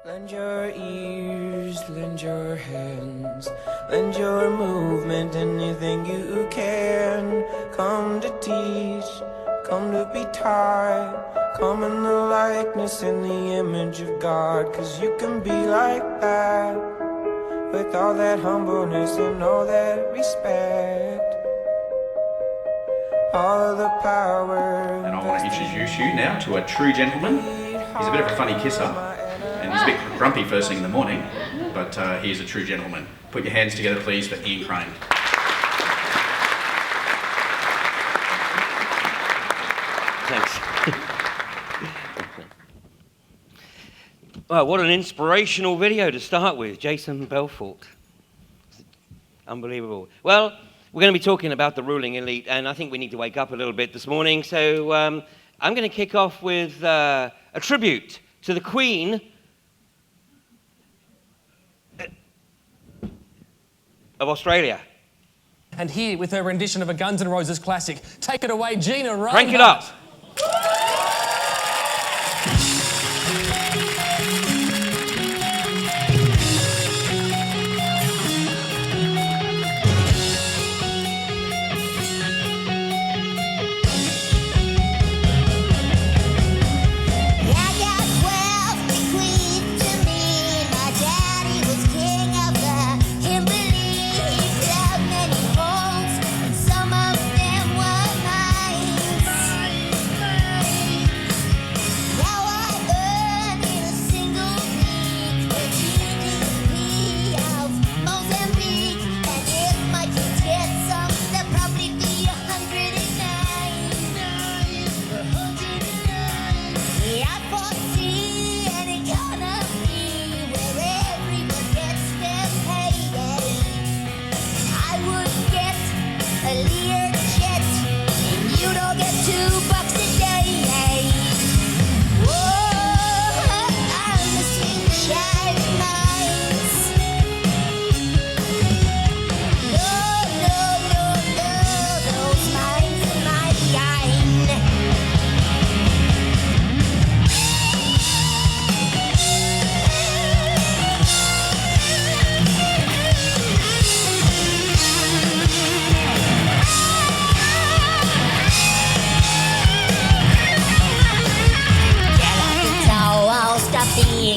Lend your ears, lend your hands, lend your movement, anything you can. Come to teach, come to be taught, come in the likeness and the image of God. 'Cause you can be like that, with all that humbleness and all that respect. All of the power. And I want to introduce you now to a true gentleman. He's a bit of a funny kisser, and he's a bit grumpy first thing in the morning, but he is a true gentleman. Put your hands together, please, for Ian Crane. Thanks. Well, what an inspirational video to start with, Jason Belfort. Unbelievable. Well, we're going to be talking about the ruling elite, and I think we need to wake up a little bit this morning, so I'm going to kick off with a tribute to the Queen of Australia. And here, with her rendition of a Guns N' Roses classic, take it away, Gina Rinehart. Crank it up.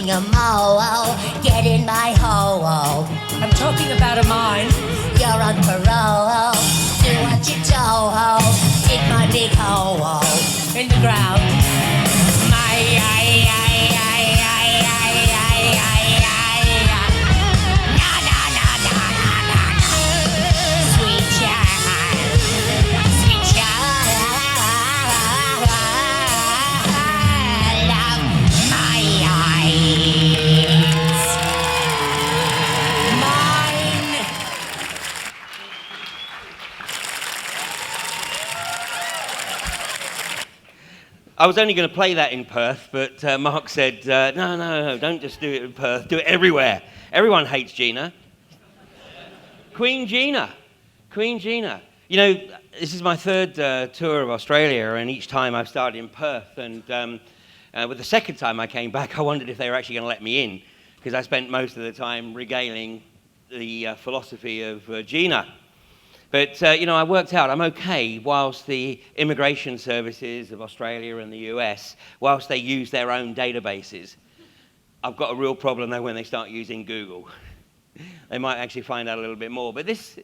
A mo-oh, get in my hole. I'm talking about a mine. You're on parole. Do what you told. Dig my big hole In the ground. Sweet child, sweet child, love my eyes. Mine. I was only going to play that in Perth, but Mark said, no, don't just do it in Perth, do it everywhere. Everyone hates Gina. Queen Gina. You know, this is my third tour of Australia, and each time I've started in Perth, and with the second time I came back, I wondered if they were actually going to let me in, because I spent most of the time regaling the philosophy of Gina. But, I worked out I'm okay whilst the immigration services of Australia and the US, whilst they use their own databases. I've got a real problem, though, when they start using Google. They might actually find out a little bit more. But this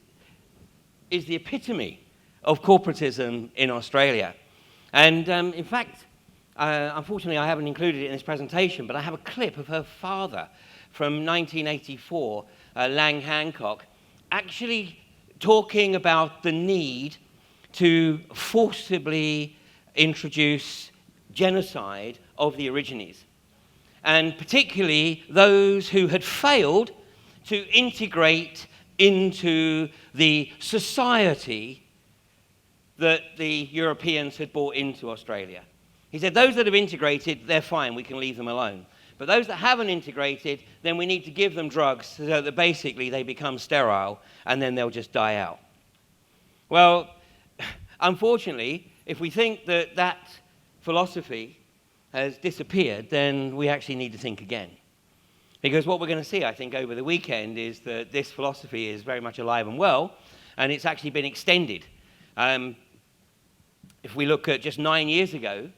is the epitome of corporatism in Australia. And, in fact, unfortunately, I haven't included it in this presentation, but I have a clip of her father from 1984, Lang Hancock, actually talking about the need to forcibly introduce genocide of the Aborigines, and particularly those who had failed to integrate into the society that the Europeans had brought into Australia. He said, those that have integrated, they're fine, we can leave them alone. But those that haven't integrated, then we need to give them drugs so that basically they become sterile and then they'll just die out. Well, unfortunately, if we think that that philosophy has disappeared, then we actually need to think again. Because what we're going to see, I think, over the weekend is that this philosophy is very much alive and well, and it's actually been extended. If we look at just 9 years ago,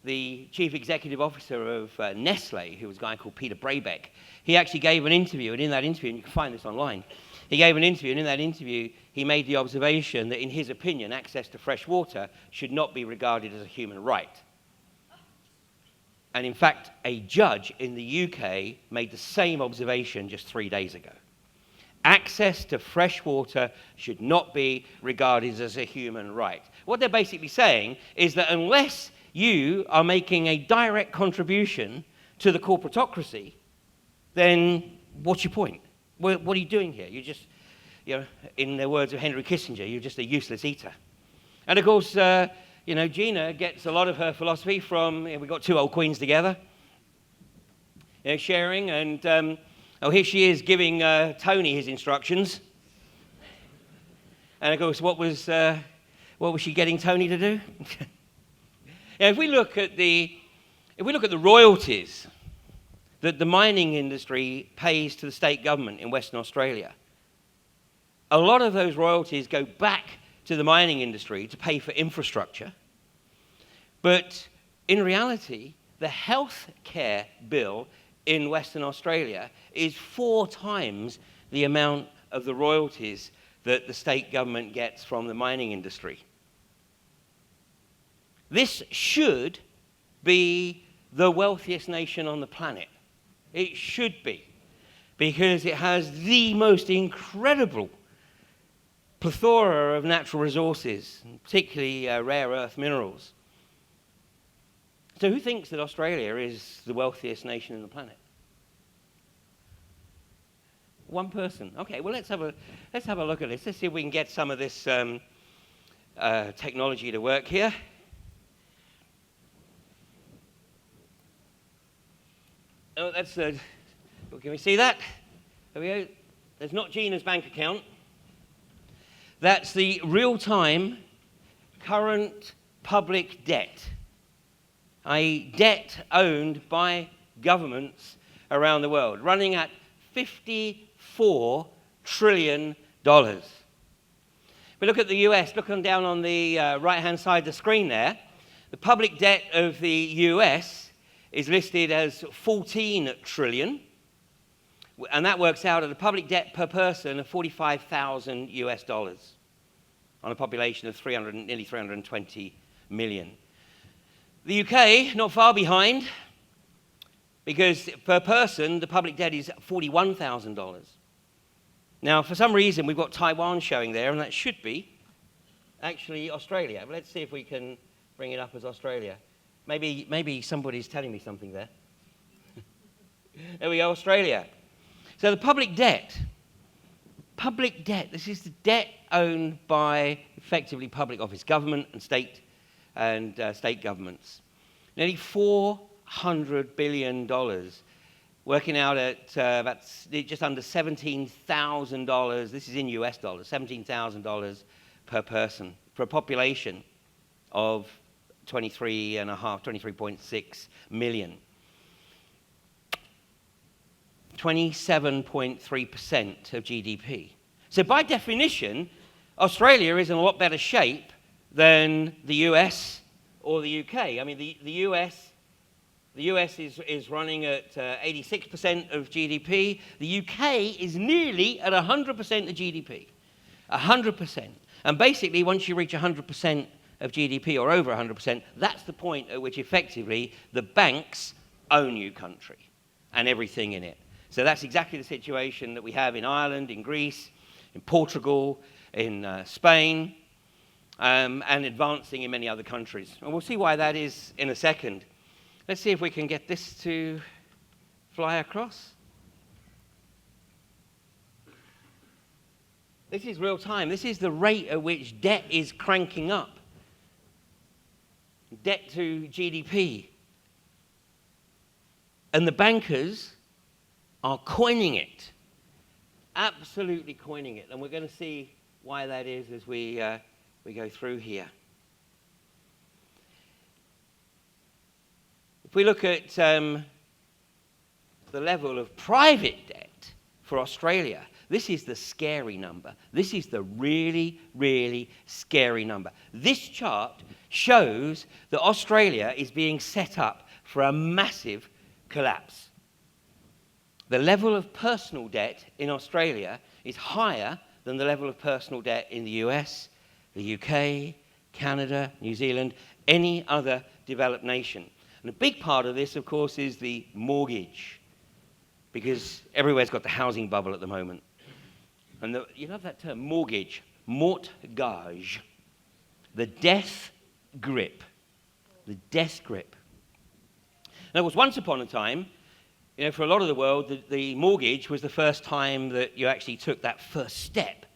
the chief executive officer of Nestle, who was a guy called Peter Brabeck, he actually gave an interview, and in that interview, and you can find this online, he gave an interview, and in that interview, he made the observation that, in his opinion, access to fresh water should not be regarded as a human right. And in fact, a judge in the UK made the same observation just 3 days ago. Access to fresh water should not be regarded as a human right. What they're basically saying is that unless you are making a direct contribution to the corporatocracy, then what's your point? What are you doing here? You're just, in the words of Henry Kissinger, you're just a useless eater. And of course, Gina gets a lot of her philosophy from, we've got two old queens together, sharing, and here she is giving Tony his instructions. And of course, what was she getting Tony to do? If we look at the royalties that the mining industry pays to the state government in Western Australia, a lot of those royalties go back to the mining industry to pay for infrastructure. But in reality, the health care bill in Western Australia is 4 times the amount of the royalties that the state government gets from the mining industry. This should be the wealthiest nation on the planet. It should be, because it has the most incredible plethora of natural resources, particularly rare earth minerals. So who thinks that Australia is the wealthiest nation in the planet? One person. Okay, well, let's have a look at this. Let's see if we can get some of this technology to work here. Oh, that's can we see that? There we go. There's not Gina's bank account. That's the real-time current public debt, i.e. debt owned by governments around the world, running at $54 trillion. We look at the US, look down on the right-hand side of the screen there. The public debt of the US is listed as 14 trillion, and that works out at a public debt per person of $45,000 on a population of nearly 320 million. The UK, not far behind, because per person, the public debt is $41,000. Now, for some reason, we've got Taiwan showing there, and that should be actually Australia. But let's see if we can bring it up as Australia. Maybe somebody's telling me something there. There we go, Australia. So the public debt, this is the debt owned by effectively public office government and state governments. Nearly $400 billion, working out at about just under $17,000. This is in US dollars, $17,000 per person for a population of 23.6 million. 27.3% of GDP. So by definition, Australia is in a lot better shape than the US or the UK. I mean, the US is running at 86% of GDP. The UK is nearly at 100% of GDP. 100%. And basically, once you reach 100% of GDP, or over 100%, that's the point at which effectively the banks own your country and everything in it. So that's exactly the situation that we have in Ireland, in Greece, in Portugal, in Spain, and advancing in many other countries. And we'll see why that is in a second. Let's see if we can get this to fly across. This is real time. This is the rate at which debt is cranking up. Debt to GDP. And the bankers are coining it. Absolutely coining it. And we're going to see why that is as we go through here. If we look at the level of private debt for Australia, this is the scary number. This is the really, really scary number. This chart shows that Australia is being set up for a massive collapse. The level of personal debt in Australia is higher than the level of personal debt in the US, the UK, Canada, New Zealand, any other developed nation. And a big part of this, of course, is the mortgage, because everywhere's got the housing bubble at the moment. And you love that term, mortgage, mortgage, the death grip, the death grip. Now, it was once upon a time, for a lot of the world, the mortgage was the first time that you actually took that first step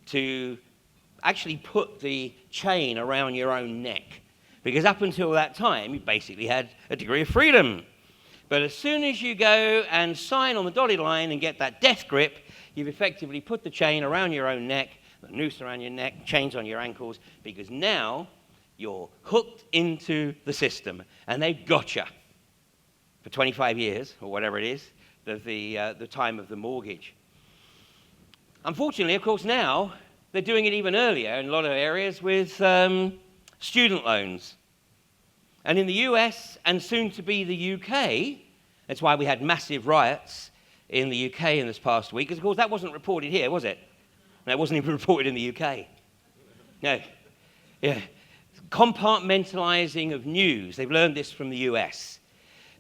to actually put the chain around your own neck. Because up until that time, you basically had a degree of freedom. But as soon as you go and sign on the dotted line and get that death grip, you've effectively put the chain around your own neck, the noose around your neck, chains on your ankles, because now you're hooked into the system, and they've got you for 25 years, or whatever it is, the time of the mortgage. Unfortunately, of course, now they're doing it even earlier in a lot of areas with student loans. And in the US, and soon to be the UK, that's why we had massive riots in the UK in this past week, because of course that wasn't reported here, was it? No, it wasn't even reported in the UK. No. Yeah. Compartmentalizing of news. They've learned this from the US.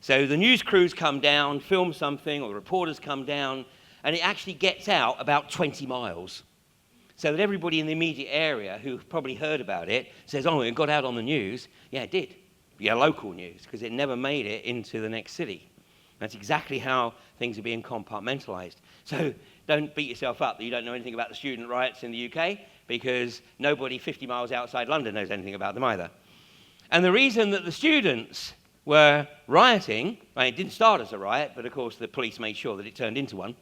So the news crews come down, film something, or the reporters come down, and it actually gets out about 20 miles. So that everybody in the immediate area who probably heard about it says, oh, it got out on the news. Yeah, it did. Yeah, local news, because it never made it into the next city. That's exactly how things are being compartmentalized. So don't beat yourself up that you don't know anything about the student riots in the UK, because nobody 50 miles outside London knows anything about them either. And the reason that the students were rioting, well, it didn't start as a riot, but of course the police made sure that it turned into one.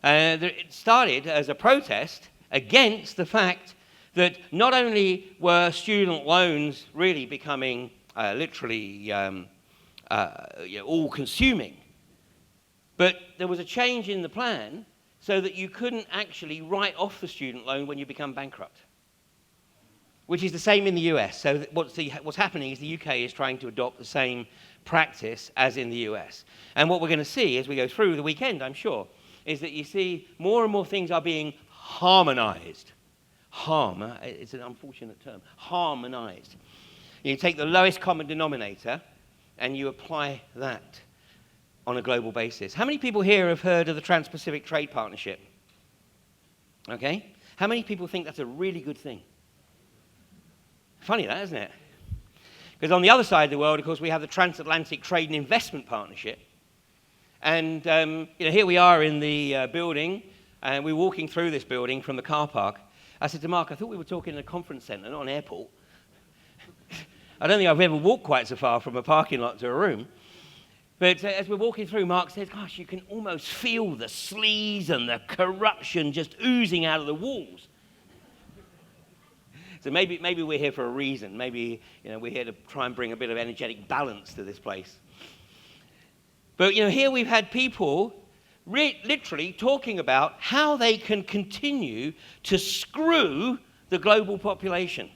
It started as a protest against the fact that not only were student loans really becoming literally all-consuming, but there was a change in the plan so that you couldn't actually write off the student loan when you become bankrupt, which is the same in the US. So what's happening is the UK is trying to adopt the same practice as in the US. And what we're going to see as we go through the weekend, I'm sure, is that you see more and more things are being harmonized. It's an unfortunate term, harmonized. You take the lowest common denominator and you apply that on a global basis. How many people here have heard of the Trans-Pacific Trade Partnership? Okay? How many people think that's a really good thing? Funny that, isn't it? Because on the other side of the world, of course, we have the Transatlantic Trade and Investment Partnership. And here we are in the building, and we're walking through this building from the car park. I said to Mark, I thought we were talking in a conference centre, not an airport. I don't think I've ever walked quite so far from a parking lot to a room. But as we're walking through, Mark says, gosh, you can almost feel the sleaze and the corruption just oozing out of the walls. So maybe we're here for a reason. Maybe we're here to try and bring a bit of energetic balance to this place. But here we've had people literally talking about how they can continue to screw the global population.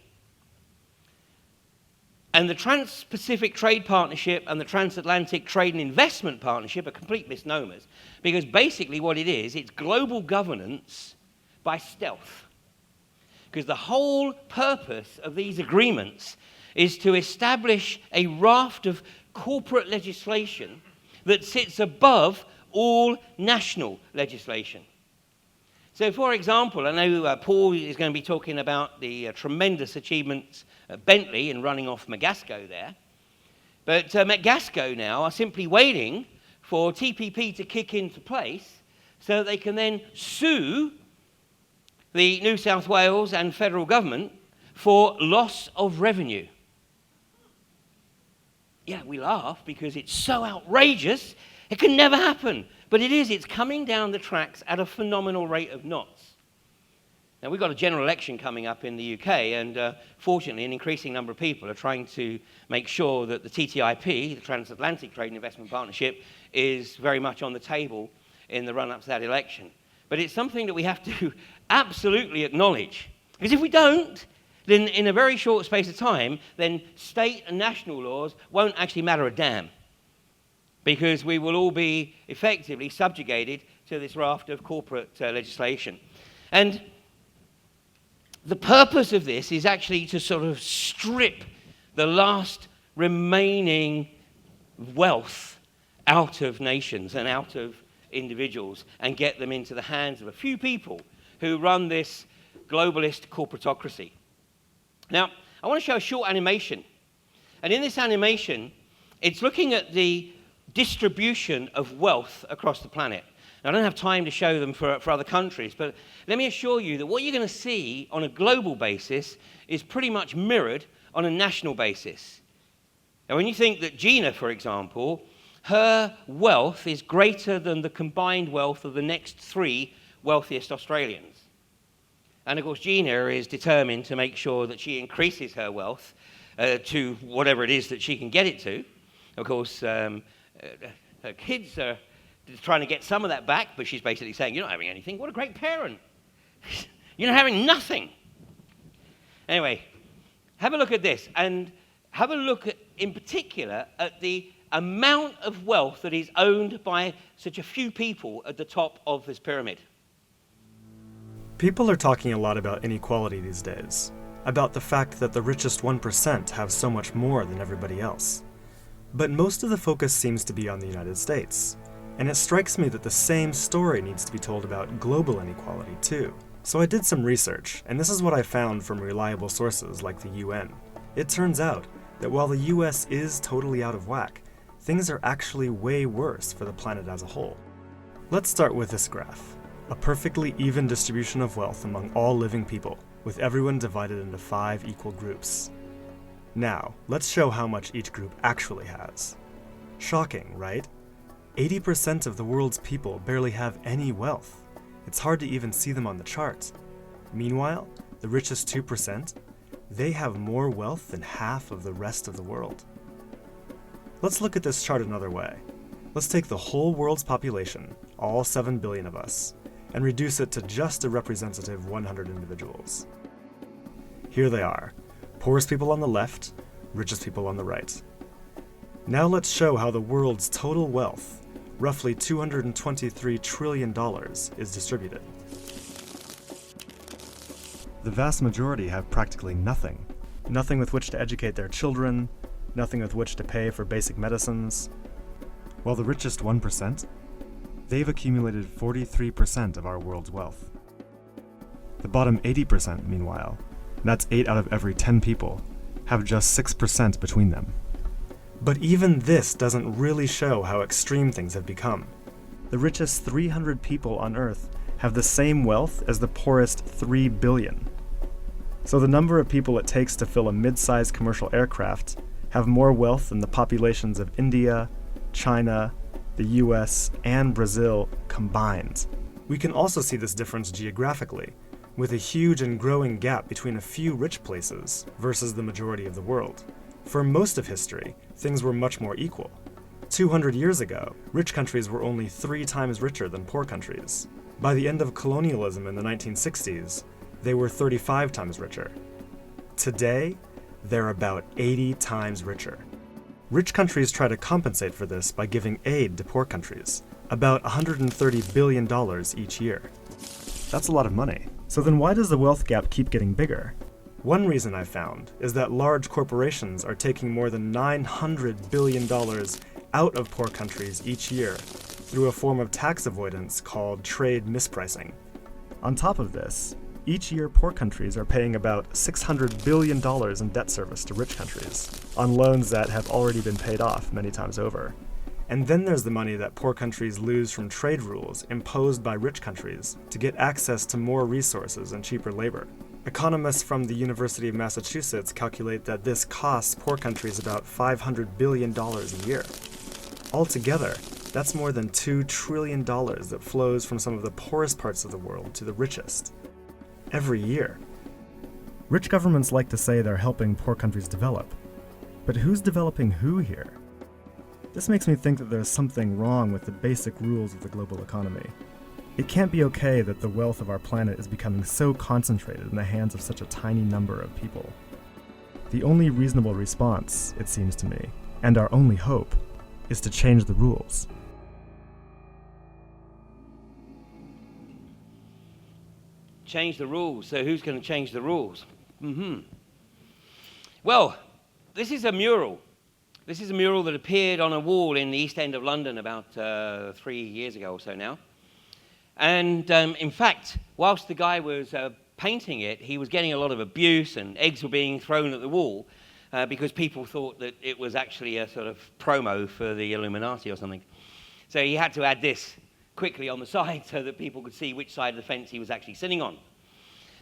And the Trans-Pacific Trade Partnership and the Transatlantic Trade and Investment Partnership are complete misnomers, because basically what it is, it's global governance by stealth. Because the whole purpose of these agreements is to establish a raft of corporate legislation that sits above all national legislation. So, for example, I know Paul is going to be talking about the tremendous achievements at Bentley in running off Magasco there. But Magasco now are simply waiting for TPP to kick into place so that they can then sue the New South Wales and federal government for loss of revenue. Yeah, we laugh because it's so outrageous, it can never happen. But it is, it's coming down the tracks at a phenomenal rate of knots. Now, we've got a general election coming up in the UK, and fortunately, an increasing number of people are trying to make sure that the TTIP, the Transatlantic Trade and Investment Partnership, is very much on the table in the run-up to that election. But it's something that we have to absolutely acknowledge. Because if we don't, then in a very short space of time, then state and national laws won't actually matter a damn. Because we will all be effectively subjugated to this raft of corporate legislation. And the purpose of this is actually to sort of strip the last remaining wealth out of nations and out of individuals and get them into the hands of a few people who run this globalist corporatocracy. Now, I want to show a short animation. And in this animation, it's looking at the distribution of wealth across the planet. Now, I don't have time to show them for other countries, but let me assure you that what you're going to see on a global basis is pretty much mirrored on a national basis. Now, when you think that Gina, for example, her wealth is greater than the combined wealth of the next 3 wealthiest Australians. And of course, Gina is determined to make sure that she increases her wealth to whatever it is that she can get it to. Of course, her kids are trying to get some of that back, but she's basically saying, you're not having anything. What a great parent. You're not having nothing. Anyway, have a look at this, and have a look at, in particular, at the amount of wealth that is owned by such a few people at the top of this pyramid. People are talking a lot about inequality these days, about the fact that the richest 1% have so much more than everybody else. But most of the focus seems to be on the United States. And it strikes me that the same story needs to be told about global inequality too. So I did some research, and this is what I found from reliable sources like the UN. It turns out that while the US is totally out of whack, things are actually way worse for the planet as a whole. Let's start with this graph. A perfectly even distribution of wealth among all living people, with everyone divided into 5 equal groups. Now, let's show how much each group actually has. Shocking, right? 80% of the world's people barely have any wealth. It's hard to even see them on the chart. Meanwhile, the richest 2%, they have more wealth than half of the rest of the world. Let's look at this chart another way. Let's take the whole world's population, all 7 billion of us, and reduce it to just a representative 100 individuals. Here they are, poorest people on the left, richest people on the right. Now let's show how the world's total wealth, roughly $223 trillion, is distributed. The vast majority have practically nothing. Nothing with which to educate their children, nothing with which to pay for basic medicines. While the richest 1%, they've accumulated 43% of our world's wealth. The bottom 80%, meanwhile, that's 8 out of every 10 people, have just 6% between them. But even this doesn't really show how extreme things have become. The richest 300 people on Earth have the same wealth as the poorest 3 billion. So the number of people it takes to fill a mid-sized commercial aircraft have more wealth than the populations of India, China, the US, and Brazil combined. We can also see this difference geographically, with a huge and growing gap between a few rich places versus the majority of the world. For most of history, things were much more equal. 200 years ago, rich countries were only 3 times richer than poor countries. By the end of colonialism in the 1960s, they were 35 times richer. Today, they're about 80 times richer. Rich countries try to compensate for this by giving aid to poor countries, about $130 billion each year. That's a lot of money. So then why does the wealth gap keep getting bigger? One reason I found is that large corporations are taking more than $900 billion out of poor countries each year through a form of tax avoidance called trade mispricing. On top of this, each year poor countries are paying about $600 billion in debt service to rich countries on loans that have already been paid off many times over. And then there's the money that poor countries lose from trade rules imposed by rich countries to get access to more resources and cheaper labor. Economists from the University of Massachusetts calculate that this costs poor countries about $500 billion a year. Altogether, that's more than $2 trillion that flows from some of the poorest parts of the world to the richest. every year. Rich governments like to say they're helping poor countries develop, but who's developing who here? This makes me think that there's something wrong with the basic rules of the global economy. It can't be okay that the wealth of our planet is becoming so concentrated in the hands of such a tiny number of people. The only reasonable response, it seems to me, and our only hope, is to change the rules. Change the rules. So who's going to change the rules? Well, this is a mural. This is a mural that appeared on a wall in the East End of London about 3 years ago or so now. And in fact, whilst the guy was painting it, he was getting a lot of abuse and eggs were being thrown at the wall because people thought that it was actually a sort of promo for the Illuminati or something. So he had to add this quickly on the side so that people could see which side of the fence he was actually sitting on.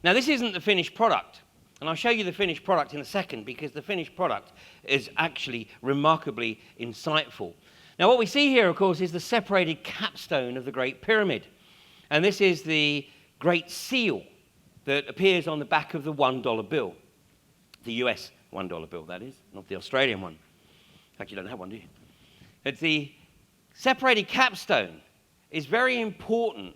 Now, this isn't the finished product. And I'll show you the finished product in a second because the finished product is actually remarkably insightful. Now, what we see here, of course, is the separated capstone of the Great Pyramid. And this is the Great Seal that appears on the back of the $1 bill. The US $1 bill, that is, not the Australian one. In fact, you don't have one, do you? But the separated capstone is very important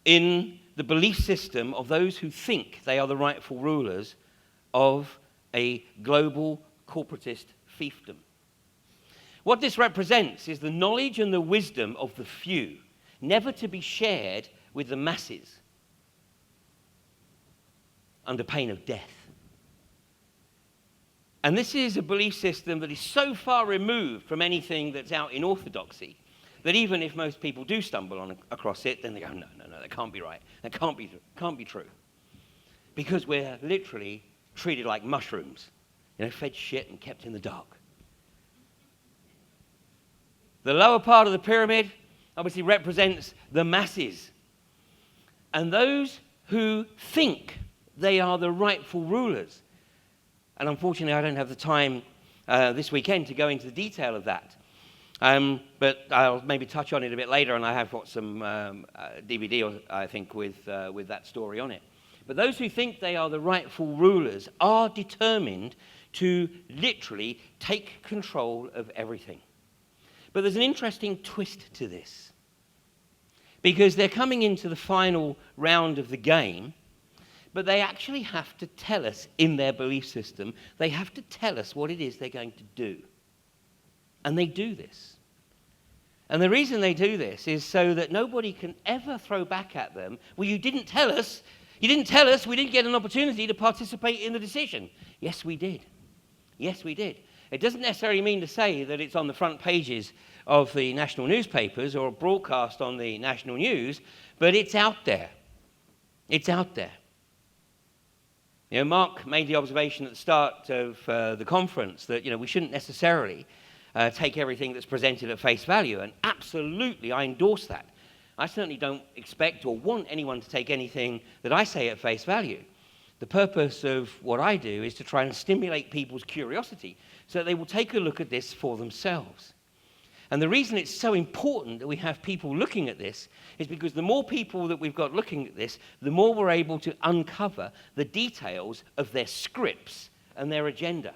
in the belief system of those who think they are the rightful rulers of a global corporatist fiefdom. What this represents is the knowledge and the wisdom of the few, never to be shared with the masses under pain of death. And this is a belief system that is so far removed from anything that's out in orthodoxy that even if most people do stumble across it, then they go, no, that can't be right. That can't be true. Because we're literally treated like mushrooms, fed shit and kept in the dark. The lower part of the pyramid obviously represents the masses. And those who think they are the rightful rulers. And unfortunately, I don't have the time this weekend to go into the detail of that. But I'll maybe touch on it a bit later, and I have got some DVD, I think, with that story on it. But those who think they are the rightful rulers are determined to literally take control of everything. But there's an interesting twist to this, because they're coming into the final round of the game, but they actually have to tell us in their belief system, they have to tell us what it is they're going to do. And they do this. And the reason they do this is so that nobody can ever throw back at them, well, you didn't tell us, we didn't get an opportunity to participate in the decision. Yes, we did. Yes, we did. It doesn't necessarily mean to say that it's on the front pages of the national newspapers or broadcast on the national news, but it's out there. It's out there. Mark made the observation at the start of the conference that, we shouldn't necessarily take everything that's presented at face value, and absolutely I endorse that. I certainly don't expect or want anyone to take anything that I say at face value. The purpose of what I do is to try and stimulate people's curiosity so that they will take a look at this for themselves. And the reason it's so important that we have people looking at this is because the more people that we've got looking at this, the more we're able to uncover the details of their scripts and their agenda.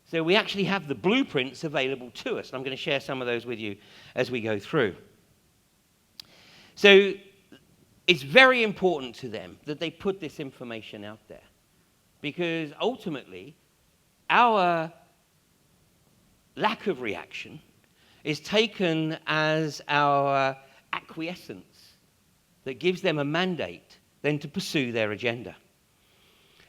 So we actually have the blueprints available to us. And I'm going to share some of those with you as we go through. So it's very important to them that they put this information out there, because ultimately our lack of reaction is taken as our acquiescence that gives them a mandate then to pursue their agenda.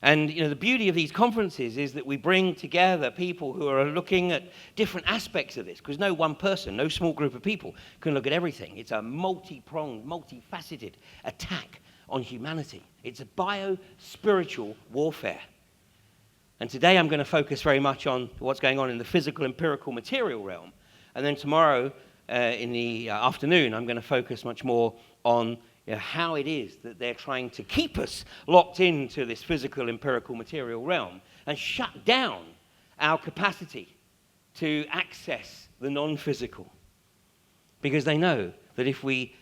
And the beauty of these conferences is that we bring together people who are looking at different aspects of this, because no one person, no small group of people can look at everything. It's a multi-pronged, multifaceted attack on humanity. It's a bio-spiritual warfare. And today I'm going to focus very much on what's going on in the physical, empirical, material realm. And then tomorrow in the afternoon, I'm going to focus much more on how it is that they're trying to keep us locked into this physical, empirical, material realm and shut down our capacity to access the non-physical. Because they know that if we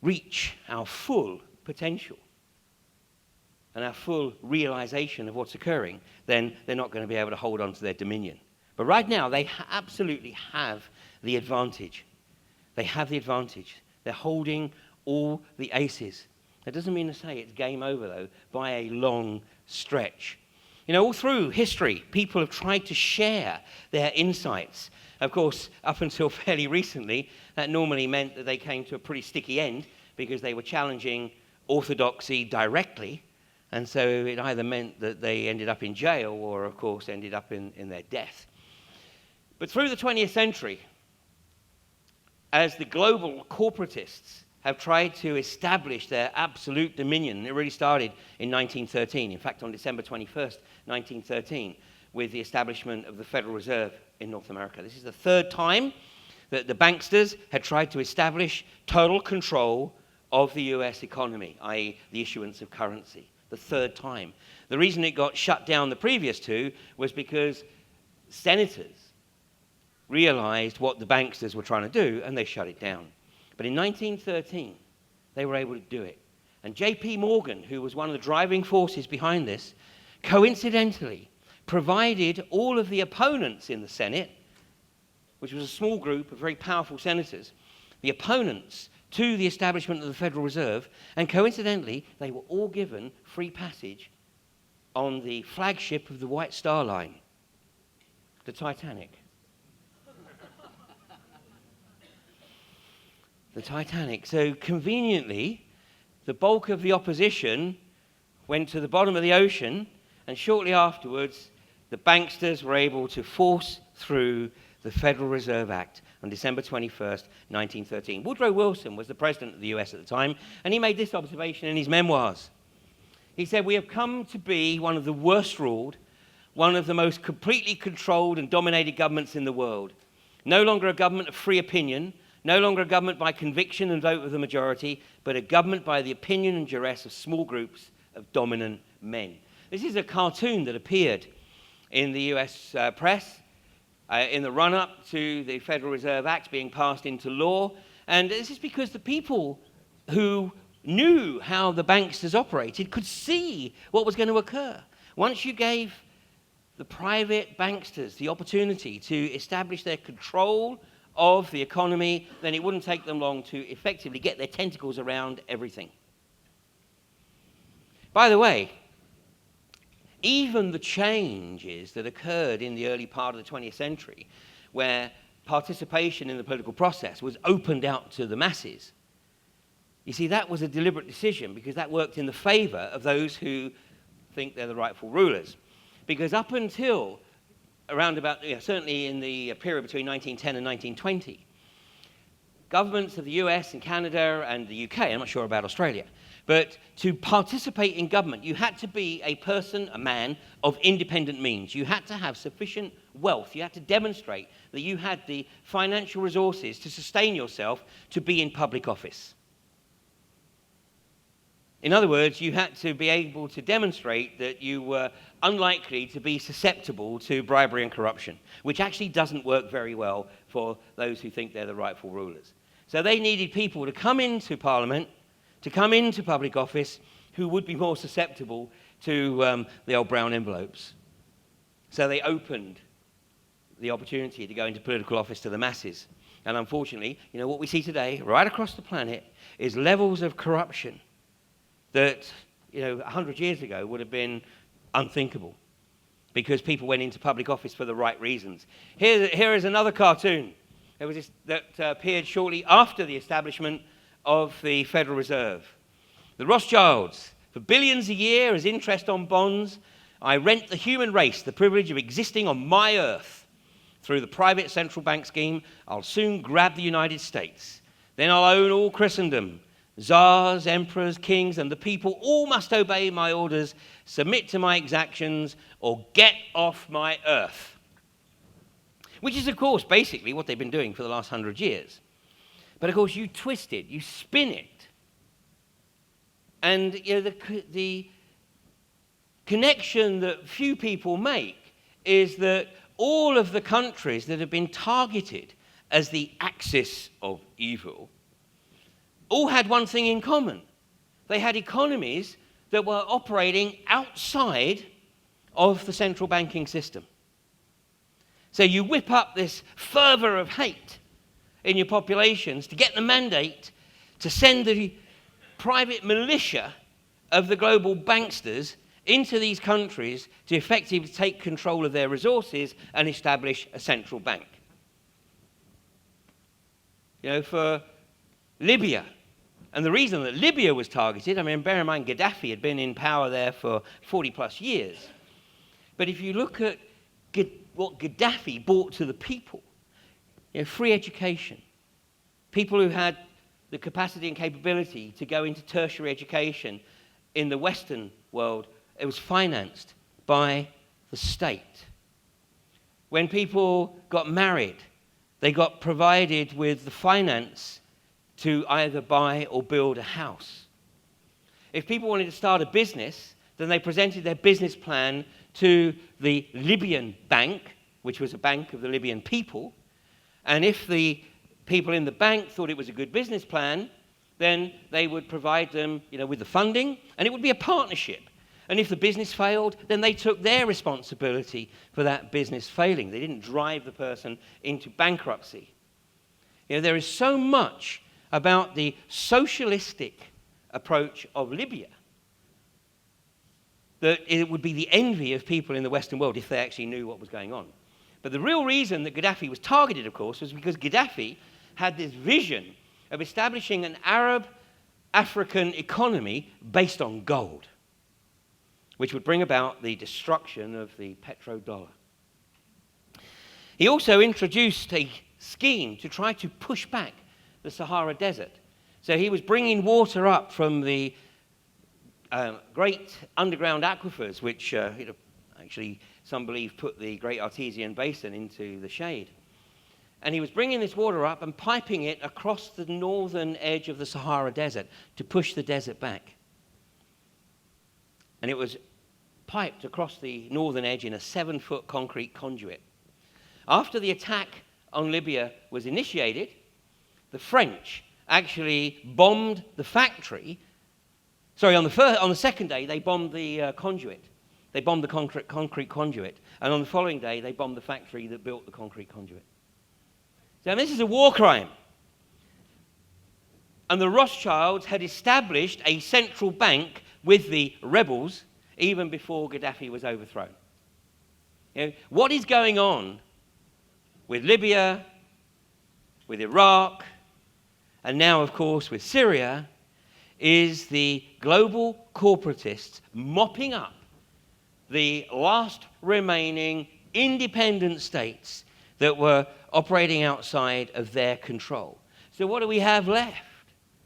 reach our full potential and our full realization of what's occurring, then they're not going to be able to hold on to their dominion. But right now, they absolutely have the advantage. They have the advantage. They're holding all the aces. That doesn't mean to say it's game over, though, by a long stretch. You know, all through history, people have tried to share their insights. Of course, up until fairly recently, that normally meant that they came to a pretty sticky end because they were challenging orthodoxy directly. And so it either meant that they ended up in jail or, of course, ended up in their death. But through the 20th century, as the global corporatists have tried to establish their absolute dominion, and it really started in 1913, in fact, on December 21st, 1913, with the establishment of the Federal Reserve in North America. This is the third time that the banksters had tried to establish total control of the US economy, i.e. the issuance of currency. The third time. The reason it got shut down the previous two was because senators realized what the banksters were trying to do, and they shut it down. But in 1913, they were able to do it. And J.P. Morgan, who was one of the driving forces behind this, coincidentally provided all of the opponents in the Senate, which was a small group of very powerful senators, the opponents to the establishment of the Federal Reserve, and coincidentally, they were all given free passage on the flagship of the White Star Line, the Titanic. The Titanic. So conveniently, the bulk of the opposition went to the bottom of the ocean, and shortly afterwards, the banksters were able to force through the Federal Reserve Act on December 21st, 1913. Woodrow Wilson was the president of the US at the time, and he made this observation in his memoirs. He said, "We have come to be one of the worst ruled, one of the most completely controlled and dominated governments in the world. No longer a government of free opinion, no longer a government by conviction and vote of the majority, but a government by the opinion and duress of small groups of dominant men." This is a cartoon that appeared in the US press in the run-up to the Federal Reserve Act being passed into law. And this is because the people who knew how the banksters operated could see what was going to occur. Once you gave the private banksters the opportunity to establish their control of the economy, then it wouldn't take them long to effectively get their tentacles around everything. By the way, even the changes that occurred in the early part of the 20th century, where participation in the political process was opened out to the masses, you see, that was a deliberate decision because that worked in the favor of those who think they're the rightful rulers. Because up until around about, certainly in the period between 1910 and 1920, governments of the US and Canada and the UK, I'm not sure about Australia, but to participate in government, you had to be a person, a man, of independent means. You had to have sufficient wealth. You had to demonstrate that you had the financial resources to sustain yourself to be in public office. In other words, you had to be able to demonstrate that you were unlikely to be susceptible to bribery and corruption, which actually doesn't work very well for those who think they're the rightful rulers. So they needed people to come into Parliament, to come into public office, who would be more susceptible to the old brown envelopes. So they opened the opportunity to go into political office to the masses. And unfortunately, what we see today, right across the planet, is levels of corruption that 100 years ago would have been unthinkable because people went into public office for the right reasons. Here is another cartoon that appeared shortly after the establishment of the Federal Reserve. The Rothschilds, for billions a year as interest on bonds, I rent the human race the privilege of existing on my earth. Through the private central bank scheme, I'll soon grab the United States. Then I'll own all Christendom. Tsars, emperors, kings, and the people all must obey my orders, submit to my exactions, or get off my earth. Which is, of course, basically what they've been doing for the last 100 years. But, of course, you twist it, you spin it. And the connection that few people make is that all of the countries that have been targeted as the axis of evil all had one thing in common. they had economies that were operating outside of the central banking system. So you whip up this fervour of hate in your populations to get the mandate to send the private militia of the global banksters into these countries to effectively take control of their resources and establish a central bank. For Libya, and the reason that Libya was targeted, I mean, bear in mind Gaddafi had been in power there for 40 plus years. But if you look at what Gaddafi brought to the people, free education, people who had the capacity and capability to go into tertiary education in the Western world, it was financed by the state. When people got married, they got provided with the finance to either buy or build a house. If people wanted to start a business, then they presented their business plan to the Libyan bank, which was a bank of the Libyan people. And if the people in the bank thought it was a good business plan, then they would provide them, with the funding, and it would be a partnership. And if the business failed, then they took their responsibility for that business failing. They didn't drive the person into bankruptcy. There is so much about the socialistic approach of Libya that it would be the envy of people in the Western world if they actually knew what was going on. But the real reason that Gaddafi was targeted, of course, was because Gaddafi had this vision of establishing an Arab-African economy based on gold, which would bring about the destruction of the petrodollar. He also introduced a scheme to try to push back the Sahara Desert. So he was bringing water up from the great underground aquifers, which actually some believe put the Great Artesian Basin into the shade. And he was bringing this water up and piping it across the northern edge of the Sahara Desert to push the desert back. And it was piped across the northern edge in a 7-foot concrete conduit. After the attack on Libya was initiated, the French actually bombed the factory. Sorry, on the second day, they bombed the conduit. They bombed the concrete conduit. And on the following day, they bombed the factory that built the concrete conduit. So this is a war crime. And the Rothschilds had established a central bank with the rebels even before Gaddafi was overthrown. What is going on with Libya, with Iraq, and now, of course, with Syria, is the global corporatists mopping up the last remaining independent states that were operating outside of their control. So what do we have left?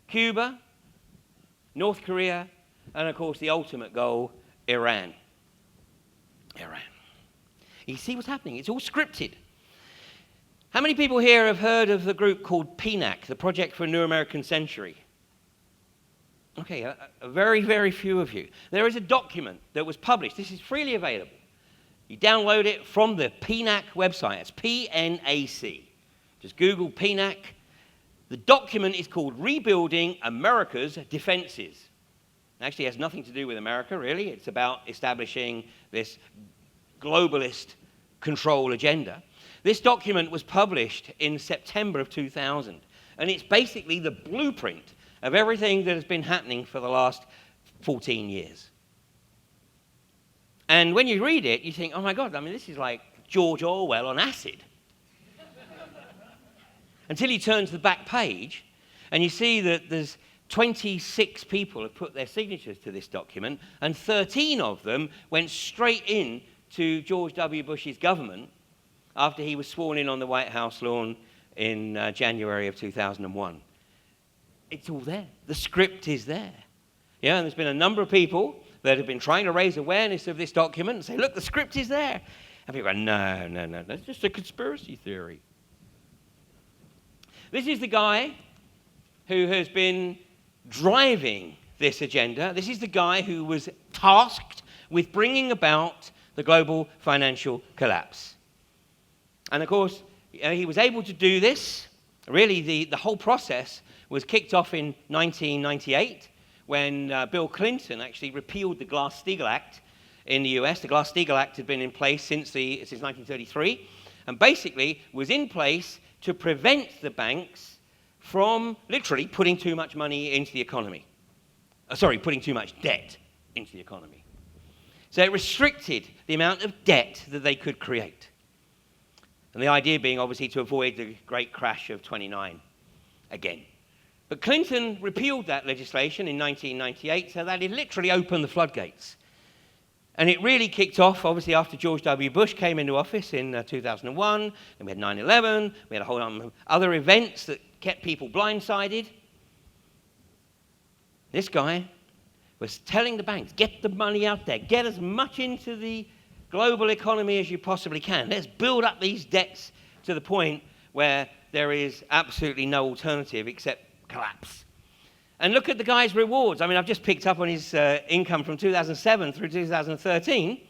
Cuba, North Korea, and, of course, the ultimate goal, Iran. You see what's happening? It's all scripted. How many people here have heard of the group called PNAC, the Project for a New American Century? Okay, a very, very few of you. There is a document that was published. This is freely available. You download it from the PNAC website. It's P-N-A-C. Just Google PNAC. The document is called Rebuilding America's Defenses. It actually has nothing to do with America, really. It's about establishing this globalist control agenda. This document was published in September of 2000, and it's basically the blueprint of everything that has been happening for the last 14 years. And when you read it, you think, oh my God, this is like George Orwell on acid. Until you turn to the back page, and you see that there's 26 people have put their signatures to this document, and 13 of them went straight in to George W. Bush's government after he was sworn in on the White House lawn in January of 2001. It's all there. The script is there. Yeah, and there's been a number of people that have been trying to raise awareness of this document and say, look, the script is there. And people go, no, that's just a conspiracy theory. This is the guy who has been driving this agenda. This is the guy who was tasked with bringing about the global financial collapse. And of course, he was able to do this. Really, the whole process was kicked off in 1998 when Bill Clinton actually repealed the Glass-Steagall Act in the US. The Glass-Steagall Act had been in place since 1933, and basically was in place to prevent the banks from literally putting too much money into the economy. Putting too much debt into the economy. So it restricted the amount of debt that they could create. And the idea being, obviously, to avoid the great crash of '29 again. But Clinton repealed that legislation in 1998, so that it literally opened the floodgates. And it really kicked off, obviously, after George W. Bush came into office in 2001, and we had 9/11, we had a whole lot of other events that kept people blindsided. This guy was telling the banks, get the money out there, get as much into the global economy as you possibly can. Let's build up these debts to the point where there is absolutely no alternative except collapse. And look at the guy's rewards. I mean, I've just picked up on his income from 2007 through 2013.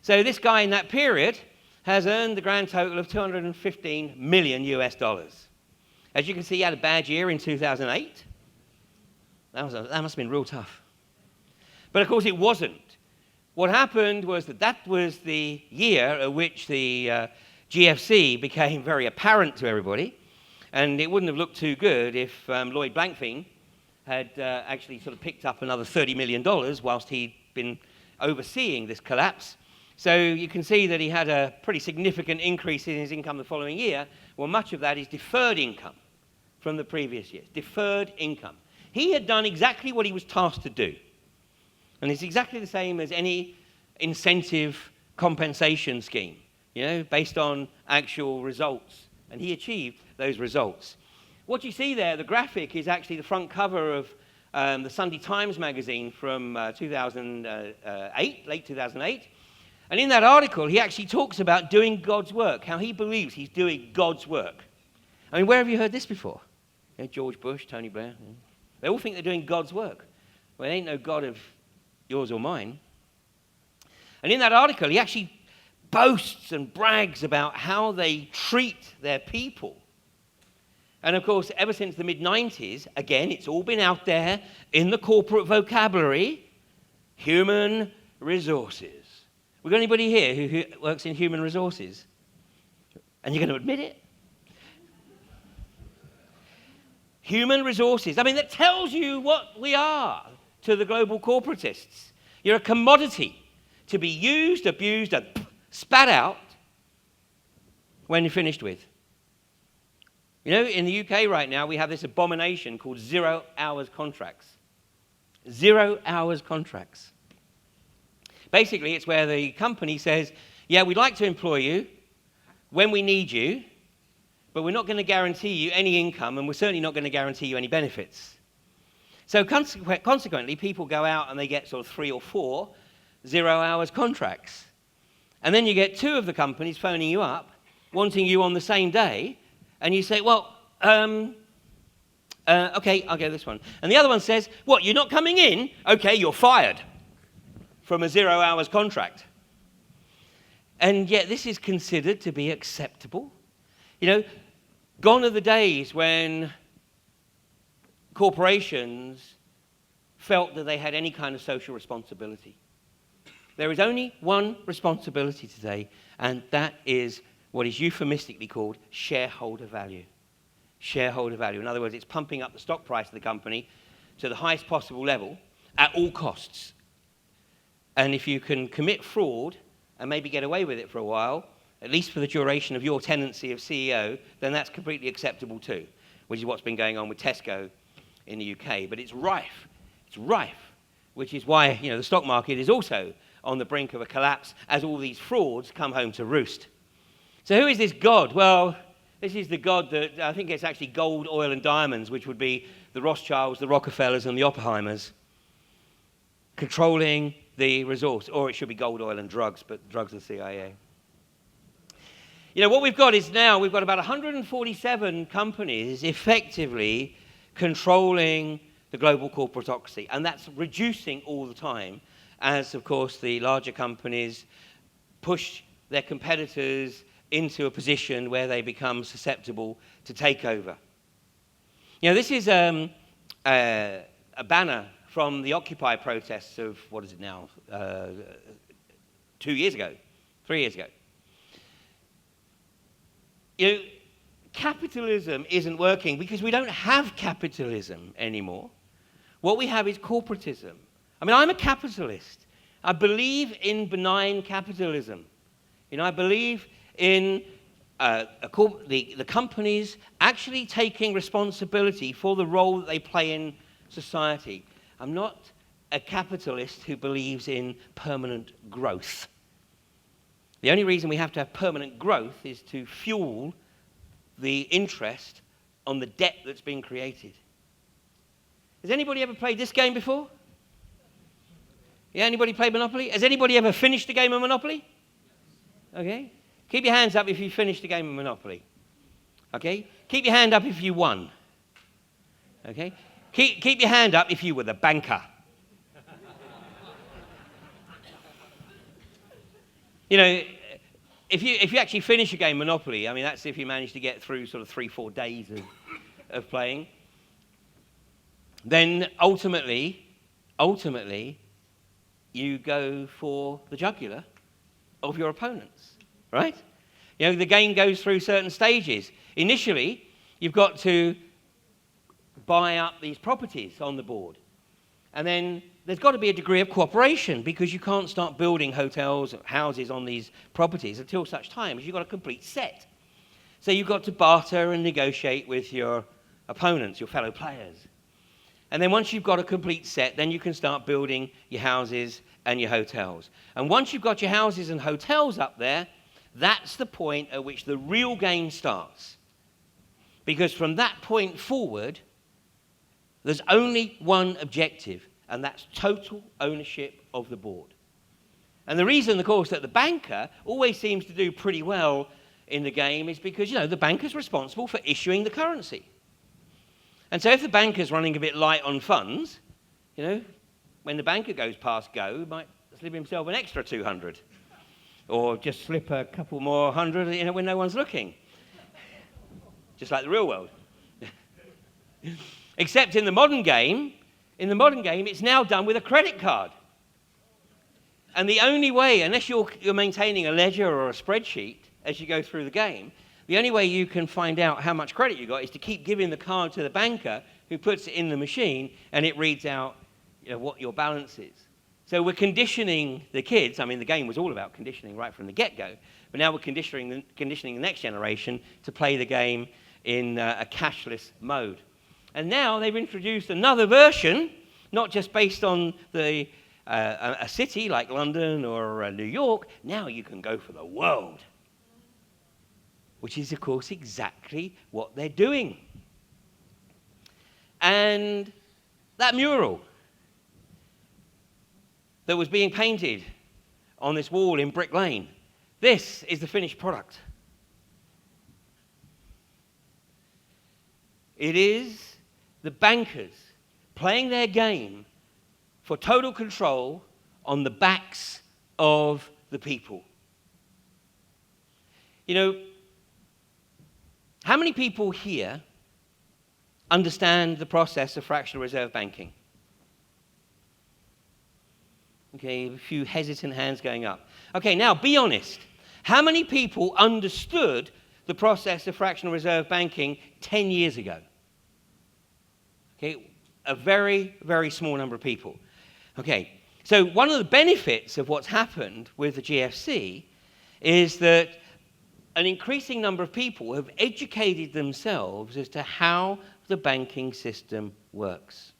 So this guy in that period has earned the grand total of $215 million US dollars. As you can see, he had a bad year in 2008. That must have been real tough. But of course it wasn't. What happened was that was the year at which the GFC became very apparent to everybody, and it wouldn't have looked too good if Lloyd Blankfein had actually sort of picked up another $30 million whilst he'd been overseeing this collapse. So you can see that he had a pretty significant increase in his income the following year. Well, much of that is deferred income from the previous years. Deferred income. He had done exactly what he was tasked to do. And it's exactly the same as any incentive compensation scheme, based on actual results. And he achieved those results. What you see there, the graphic, is actually the front cover of the Sunday Times magazine from 2008, late 2008. And in that article, he actually talks about doing God's work, how he believes he's doing God's work. I mean, where have you heard this before? George Bush, Tony Blair. They all think they're doing God's work. Well, there ain't no God of yours or mine. And in that article, he actually boasts and brags about how they treat their people. And of course, ever since the mid-90s, again, it's all been out there in the corporate vocabulary, human resources. We got anybody here who works in human resources? And you're going to admit it? Human resources. I mean, that tells you what we are to the global corporatists. You're a commodity to be used, abused, and spat out when you're finished with. In the UK right now, we have this abomination called 0 hours contracts. 0 hours contracts. Basically, it's where the company says, yeah, we'd like to employ you when we need you, but we're not going to guarantee you any income, and we're certainly not going to guarantee you any benefits. So consequently, people go out and they get sort of 3 or 4 0 hours contracts. And then you get 2 of the companies phoning you up, wanting you on the same day, and you say, well, okay, I'll go this one. And the other one says, what, you're not coming in? Okay, you're fired from a 0 hours contract. And yet this is considered to be acceptable. Gone are the days when corporations felt that they had any kind of social responsibility. There is only one responsibility today, and that is what is euphemistically called shareholder value. Shareholder value. In other words, it's pumping up the stock price of the company to the highest possible level at all costs. And if you can commit fraud and maybe get away with it for a while, at least for the duration of your tenancy of CEO, then that's completely acceptable too, which is what's been going on with Tesco in the UK. But it's rife, which is why the stock market is also on the brink of a collapse as all these frauds come home to roost. So who is this God? Well, this is the God that I think it's actually gold, oil, and diamonds, which would be the Rothschilds, the Rockefellers, and the Oppenheimers, controlling the resource. Or it should be gold, oil, and drugs, but drugs are CIA. What we've got is now we've got about 147 companies effectively controlling the global corporatocracy, and that's reducing all the time as, of course, the larger companies push their competitors into a position where they become susceptible to takeover. This is a banner from the Occupy protests of, what is it now, 2 years ago, 3 years ago. You know, capitalism isn't working because we don't have capitalism anymore. What we have is corporatism. I mean, I'm a capitalist. I believe in benign capitalism. You know, I believe in the companies actually taking responsibility for the role that they play in society. I'm not a capitalist who believes in permanent growth. The only reason we have to have permanent growth is to fuel the interest on the debt that's been created. Has anybody ever played this game before? Yeah, anybody played Monopoly? Has anybody ever finished a game of Monopoly? Okay. Keep your hands up if you finished a game of Monopoly. Okay. Keep your hand up if you won. Okay. Keep your hand up if you were the banker. You know, if you actually finish a game of Monopoly, I mean, that's if you manage to get through sort of 3-4 days of playing, then ultimately, you go for the jugular of your opponents, right? You know, the game goes through certain stages. Initially, you've got to buy up these properties on the board. And then there's got to be a degree of cooperation because you can't start building hotels or houses on these properties until such time as you've got a complete set. So you've got to barter and negotiate with your opponents, your fellow players. And then once you've got a complete set, then you can start building your houses and your hotels. And once you've got your houses and hotels up there, that's the point at which the real game starts. Because from that point forward, there's only one objective, and that's total ownership of the board. And the reason, of course, that the banker always seems to do pretty well in the game is because, you know, the banker's responsible for issuing the currency. And so if the banker's running a bit light on funds, you know, when the banker goes past go, he might slip himself an extra 200. Or just slip a couple more hundred, you know, when no one's looking. Just like the real world. Except in the modern game, it's now done with a credit card. And the only way, unless you're maintaining a ledger or a spreadsheet as you go through the game, the only way you can find out how much credit you got is to keep giving the card to the banker who puts it in the machine and it reads out, you know, what your balance is. So we're conditioning the kids. I mean, the game was all about conditioning right from the get-go. But now we're conditioning the next generation to play the game in a cashless mode. And now they've introduced another version, not just based on a city like London or New York. Now you can go for the world, which is, of course, exactly what they're doing. And that mural that was being painted on this wall in Brick Lane, this is the finished product. It is the bankers playing their game for total control on the backs of the people. You know, how many people here understand the process of fractional reserve banking? Okay, a few hesitant hands going up. Okay, now be honest. How many people understood the process of fractional reserve banking 10 years ago? Okay, a very, very small number of people. Okay, so one of the benefits of what's happened with the GFC is that an increasing number of people have educated themselves as to how the banking system works.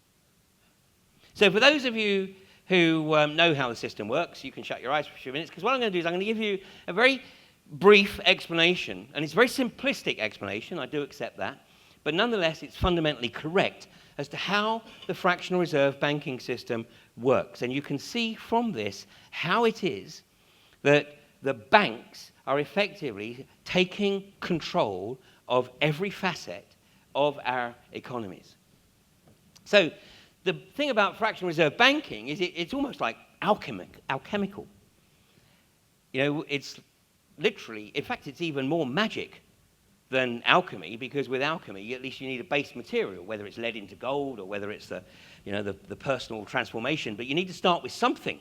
So for those of you who know how the system works, you can shut your eyes for a few minutes, because what I'm going to do is I'm going to give you a very brief explanation, and it's a very simplistic explanation, I do accept that, but nonetheless it's fundamentally correct as to how the fractional reserve banking system works. And you can see from this how it is that the banks are effectively taking control of every facet of our economies. So the thing about fractional reserve banking is it's almost like alchemical. You know, it's literally, in fact, it's even more magic than alchemy, because with alchemy, at least you need a base material, whether it's lead into gold or whether it's the personal transformation, but you need to start with something.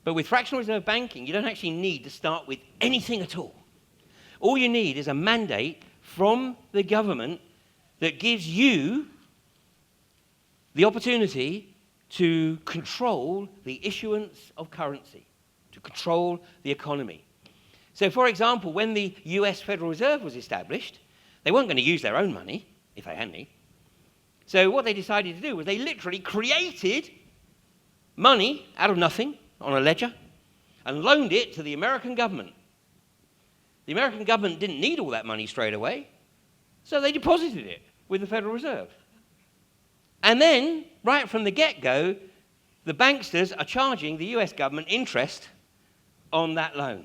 But with fractional reserve banking, you don't actually need to start with anything at all. All you need is a mandate from the government that gives you the opportunity to control the issuance of currency, to control the economy. So, for example, when the US Federal Reserve was established, they weren't going to use their own money, if they had any. So what they decided to do was they literally created money out of nothing on a ledger and loaned it to the American government. The American government didn't need all that money straight away, so they deposited it with the Federal Reserve. And then, right from the get-go, the banksters are charging the US government interest on that loan.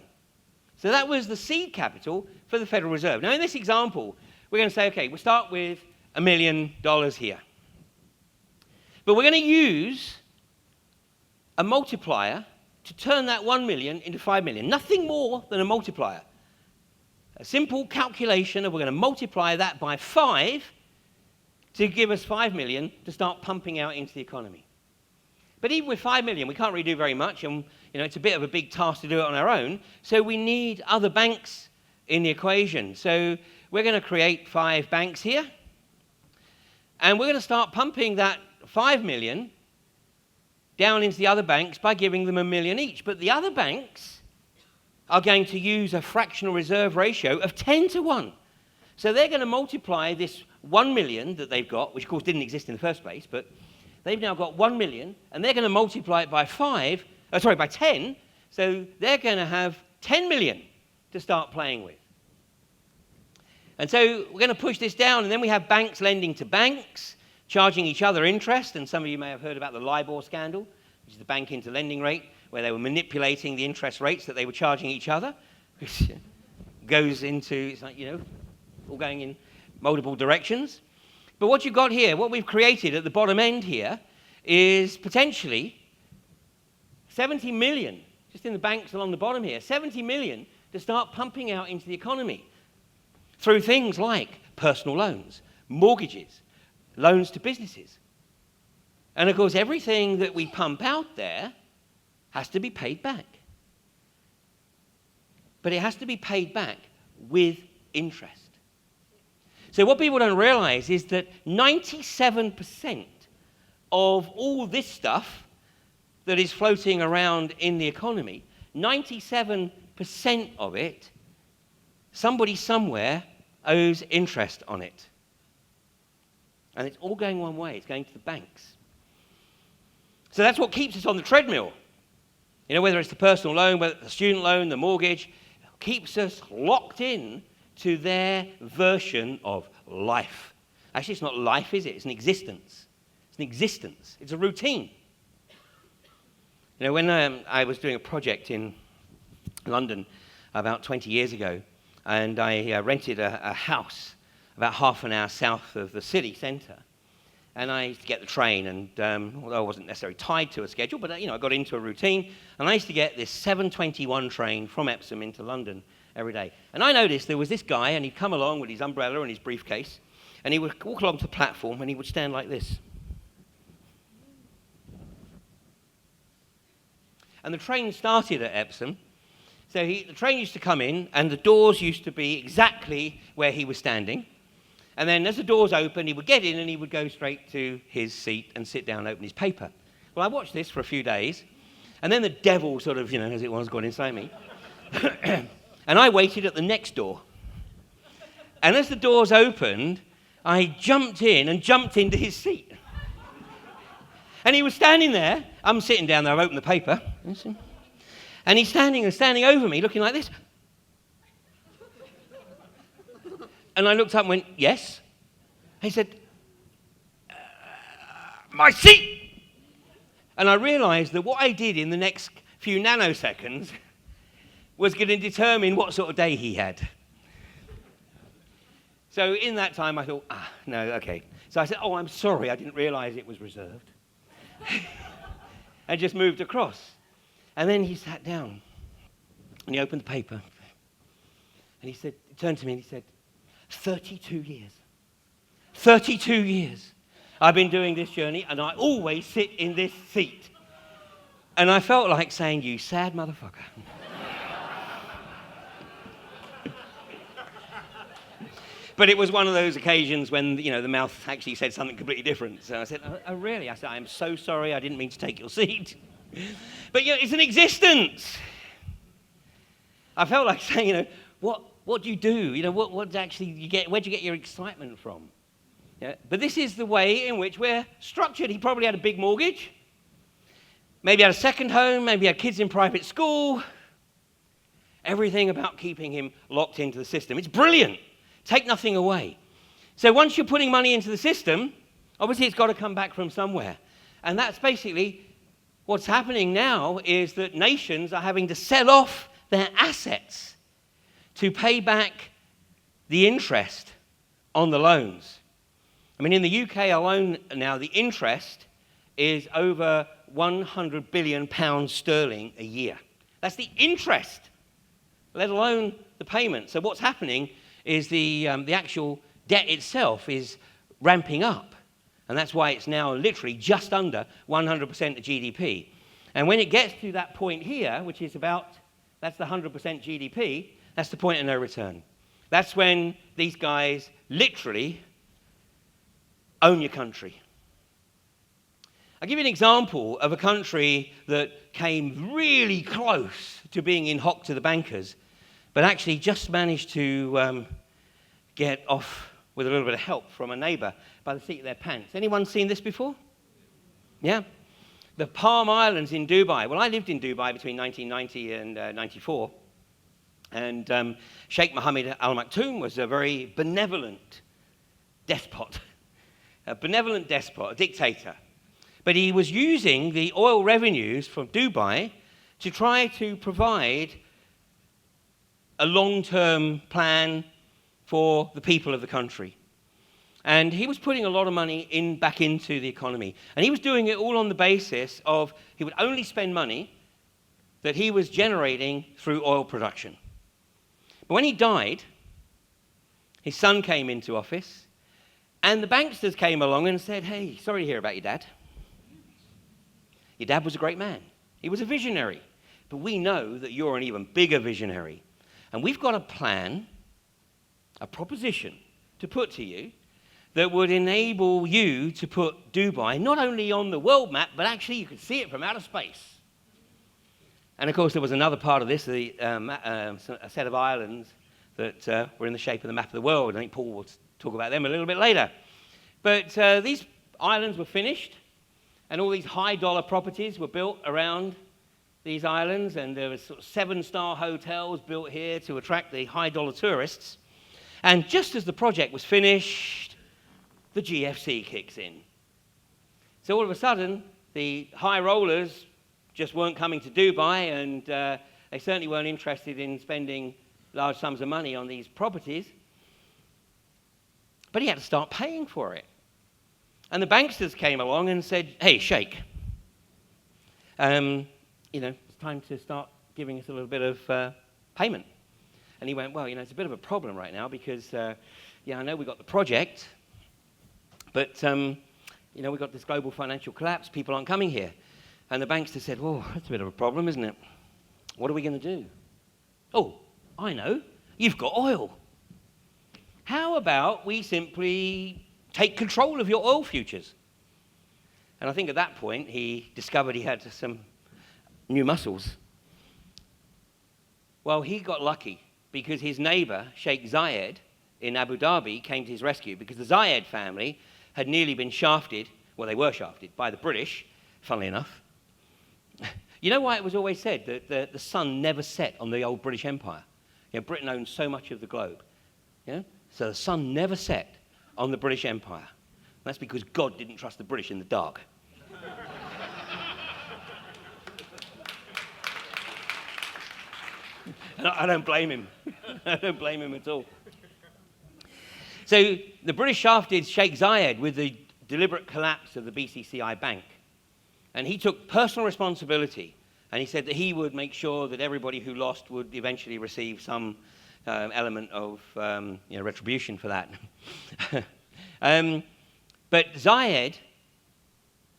So that was the seed capital for the Federal Reserve. Now, in this example, we're going to say, okay, we'll start with $1 million here. But we're going to use a multiplier to turn that 1 million into 5 million. Nothing more than a multiplier. A simple calculation of we're going to multiply that by 5 to give us 5 million to start pumping out into the economy. But even with 5 million, we can't really do very much, and it's a bit of a big task to do it on our own, so we need other banks in the equation. So we're going to create 5 banks here, and we're going to start pumping that 5 million down into the other banks by giving them $1 million each. But the other banks are going to use a fractional reserve ratio of 10 to 1. So they're going to multiply this 1 million that they've got, which of course didn't exist in the first place, but they've now got 1 million, and they're going to multiply it by 10, so they're going to have 10 million to start playing with. And so we're going to push this down, and then we have banks lending to banks, charging each other interest, and some of you may have heard about the LIBOR scandal, which is the bank into lending rate, where they were manipulating the interest rates that they were charging each other, which goes into, it's like, all going in multiple directions. But what you've got here, what we've created at the bottom end here, is potentially 70 million, just in the banks along the bottom here, 70 million to start pumping out into the economy through things like personal loans, mortgages, loans to businesses. And of course, everything that we pump out there has to be paid back. But it has to be paid back with interest. So what people don't realize is that 97% of all this stuff that is floating around in the economy, 97% of it, somebody somewhere owes interest on it. And it's all going one way. It's going to the banks. So that's what keeps us on the treadmill. Whether it's the personal loan, whether it's the student loan, the mortgage, it keeps us locked in to their version of life. Actually, it's not life, is it? It's an existence. It's an existence. It's a routine. When I was doing a project in London about 20 years ago, and I rented a house about half an hour south of the city centre, and I used to get the train, and although I wasn't necessarily tied to a schedule, but I got into a routine, and I used to get this 7:21 train from Epsom into London every day. And I noticed there was this guy, and he'd come along with his umbrella and his briefcase, and he would walk along to the platform, and he would stand like this. And the train started at Epsom, so the train used to come in, and the doors used to be exactly where he was standing. And then as the doors opened, he would get in, and he would go straight to his seat and sit down and open his paper. Well, I watched this for a few days, and then the devil sort of, as it was, got inside me. And I waited at the next door. And as the doors opened, I jumped in and jumped into his seat. And he was standing there. I'm sitting down there, I've opened the paper. And he's standing over me, looking like this. And I looked up and went, yes. He said, my seat! And I realized that what I did in the next few nanoseconds was going to determine what sort of day he had. So in that time, I thought, no, okay. So I said, I'm sorry, I didn't realize it was reserved. And just moved across. And then he sat down, and he opened the paper. And he turned to me and he said, 32 years. 32 years I've been doing this journey, and I always sit in this seat. And I felt like saying, you sad motherfucker. But it was one of those occasions when, you know, the mouth actually said something completely different. So I said, oh really? I said, I'm so sorry, I didn't mean to take your seat. But, you know, it's an existence. I felt like saying, you know, what do you do? You know, what actually you get, where do you get your excitement from? Yeah? But this is the way in which we're structured. He probably had a big mortgage, maybe had a second home, maybe had kids in private school. Everything about keeping him locked into the system. It's brilliant. Take nothing away. So once you're putting money into the system, obviously it's got to come back from somewhere. And that's basically what's happening now, is that nations are having to sell off their assets to pay back the interest on the loans. I mean, in the UK alone now, the interest is over £100 billion sterling a year. That's the interest, let alone the payment. So what's happening is the actual debt itself is ramping up. And that's why it's now literally just under 100% of GDP. And when it gets to that point here, which is about, that's the 100% GDP, that's the point of no return. That's when these guys literally own your country. I'll give you an example of a country that came really close to being in hock to the bankers, but actually just managed to get off with a little bit of help from a neighbour by the seat of their pants. Anyone seen this before? Yeah? The Palm Islands in Dubai. Well, I lived in Dubai between 1990 and 94. And Sheikh Mohammed Al Maktoum was a very benevolent despot. A benevolent despot, a dictator. But he was using the oil revenues from Dubai to try to provide a long-term plan for the people of the country. And he was putting a lot of money back into the economy. And he was doing it all on the basis of he would only spend money that he was generating through oil production. But when he died, his son came into office, and the banksters came along and said, hey, sorry to hear about your dad. Your dad was a great man. He was a visionary. But we know that you're an even bigger visionary. And we've got a plan, a proposition to put to you that would enable you to put Dubai not only on the world map, but actually you could see it from outer space. And of course, there was another part of this, a set of islands that were in the shape of the map of the world. I think Paul will talk about them a little bit later. But these islands were finished, and all these high-dollar properties were built around these islands, and there were sort of 7-star hotels built here to attract the high-dollar tourists. And just as the project was finished, the GFC kicks in. So all of a sudden, the high rollers just weren't coming to Dubai, and they certainly weren't interested in spending large sums of money on these properties. But he had to start paying for it. And the banksters came along and said, hey, Sheikh, it's time to start giving us a little bit of payment. And he went, well, it's a bit of a problem right now because, I know we got the project, but, we got this global financial collapse. People aren't coming here. And the bankster said, well, that's a bit of a problem, isn't it? What are we going to do? Oh, I know. You've got oil. How about we simply take control of your oil futures? And I think at that point, he discovered he had some new muscles. Well, he got lucky because his neighbor, Sheikh Zayed in Abu Dhabi, came to his rescue because the Zayed family had nearly been shafted, well, they were shafted by the British, funnily enough. You know why it was always said that the sun never set on the old British Empire? Britain owned so much of the globe. So the sun never set on the British Empire. And that's because God didn't trust the British in the dark. I don't blame him. I don't blame him at all. So the British shafted Sheikh Zayed with the deliberate collapse of the BCCI Bank. And he took personal responsibility. And he said that he would make sure that everybody who lost would eventually receive some element of retribution for that. But Zayed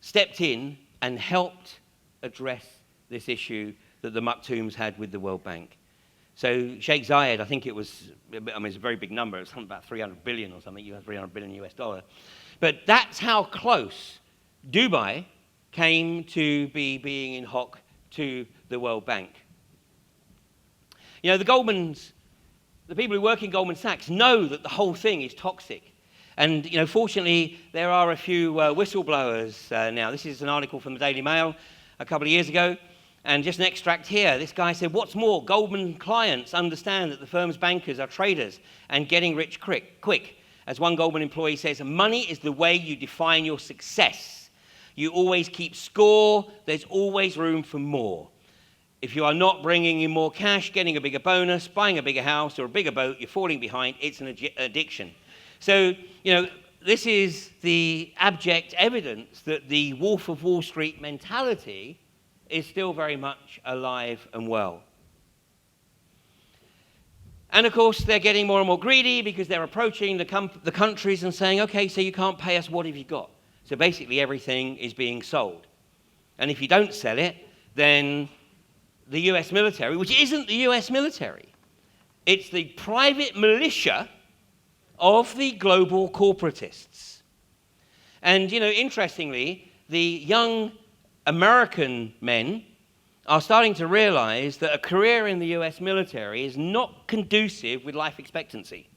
stepped in and helped address this issue that the Maktoums had with the World Bank. So Sheikh Zayed, I think it was, it's a very big number, it's something about 300 billion or something, $300 billion US dollar. But that's how close Dubai came to be being in hock to the World Bank. The people who work in Goldman Sachs know that the whole thing is toxic. And, fortunately, there are a few whistleblowers now. This is an article from the Daily Mail a couple of years ago. And just an extract here. This guy said, what's more, Goldman clients understand that the firm's bankers are traders and getting rich quick. As one Goldman employee says, money is the way you define your success. You always keep score. There's always room for more. If you are not bringing in more cash, getting a bigger bonus, buying a bigger house or a bigger boat, you're falling behind. It's an addiction. So, this is the abject evidence that the Wolf of Wall Street mentality is still very much alive and well. And of course, they're getting more and more greedy because they're approaching the countries and saying, okay, so you can't pay us, what have you got? So basically everything is being sold. And if you don't sell it, then the US military, which isn't the US military, it's the private militia of the global corporatists. And, interestingly, the young American men are starting to realize that a career in the US military is not conducive with life expectancy.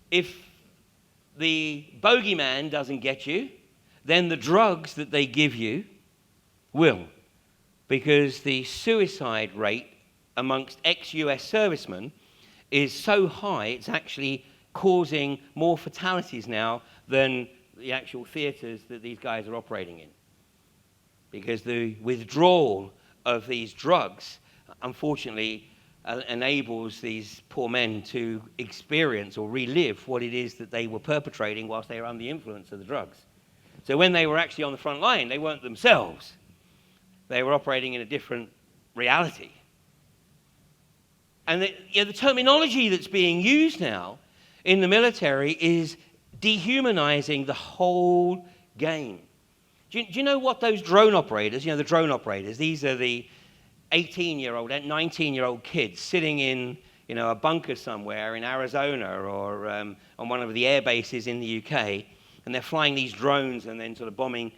If the bogeyman doesn't get you, then the drugs that they give you will, because the suicide rate amongst ex-US servicemen is so high, it's actually causing more fatalities now than the actual theatres that these guys are operating in. Because the withdrawal of these drugs, unfortunately, enables these poor men to experience or relive what it is that they were perpetrating whilst they were under the influence of the drugs. So when they were actually on the front line, they weren't themselves. They were operating in a different reality. And the terminology that's being used now in the military is dehumanizing the whole game. Do you know what those drone operators, the drone operators, these are the 18-year-old and 19-year-old kids sitting in, a bunker somewhere in Arizona or on one of the air bases in the UK, and they're flying these drones and then sort of bombing.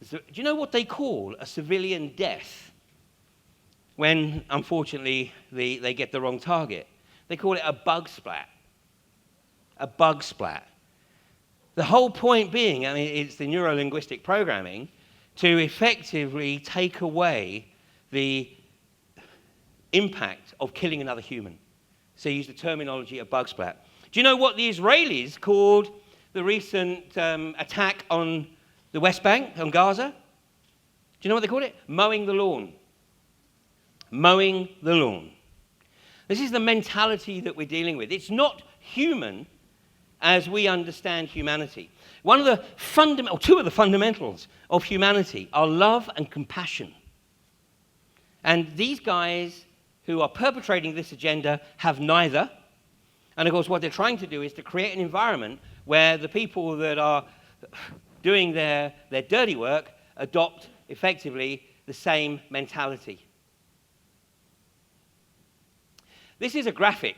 Do you know what they call a civilian death when, unfortunately, they get the wrong target? They call it a bug splat. A bug splat. The whole point being, it's the neuro-linguistic programming to effectively take away the impact of killing another human. So you use the terminology of bug splat. Do you know what the Israelis called the recent attack on the West Bank, on Gaza? Do you know what they called it? Mowing the lawn. Mowing the lawn. This is the mentality that we're dealing with. It's not human as we understand humanity. Two of the fundamentals of humanity are love and compassion. And these guys who are perpetrating this agenda have neither. And of course, what they're trying to do is to create an environment where the people that are doing their dirty work adopt effectively the same mentality. This is a graphic.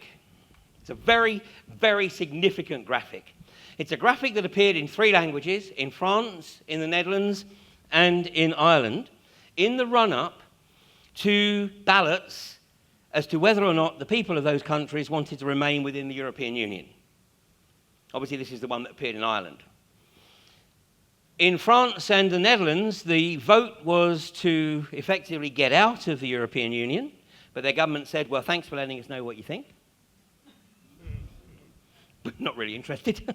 It's a very, very significant graphic. It's a graphic that appeared in 3 languages, in France, in the Netherlands, and in Ireland, in the run-up to ballots as to whether or not the people of those countries wanted to remain within the European Union. Obviously, this is the one that appeared in Ireland. In France and the Netherlands, the vote was to effectively get out of the European Union, but their government said, well, thanks for letting us know what you think. But not really interested.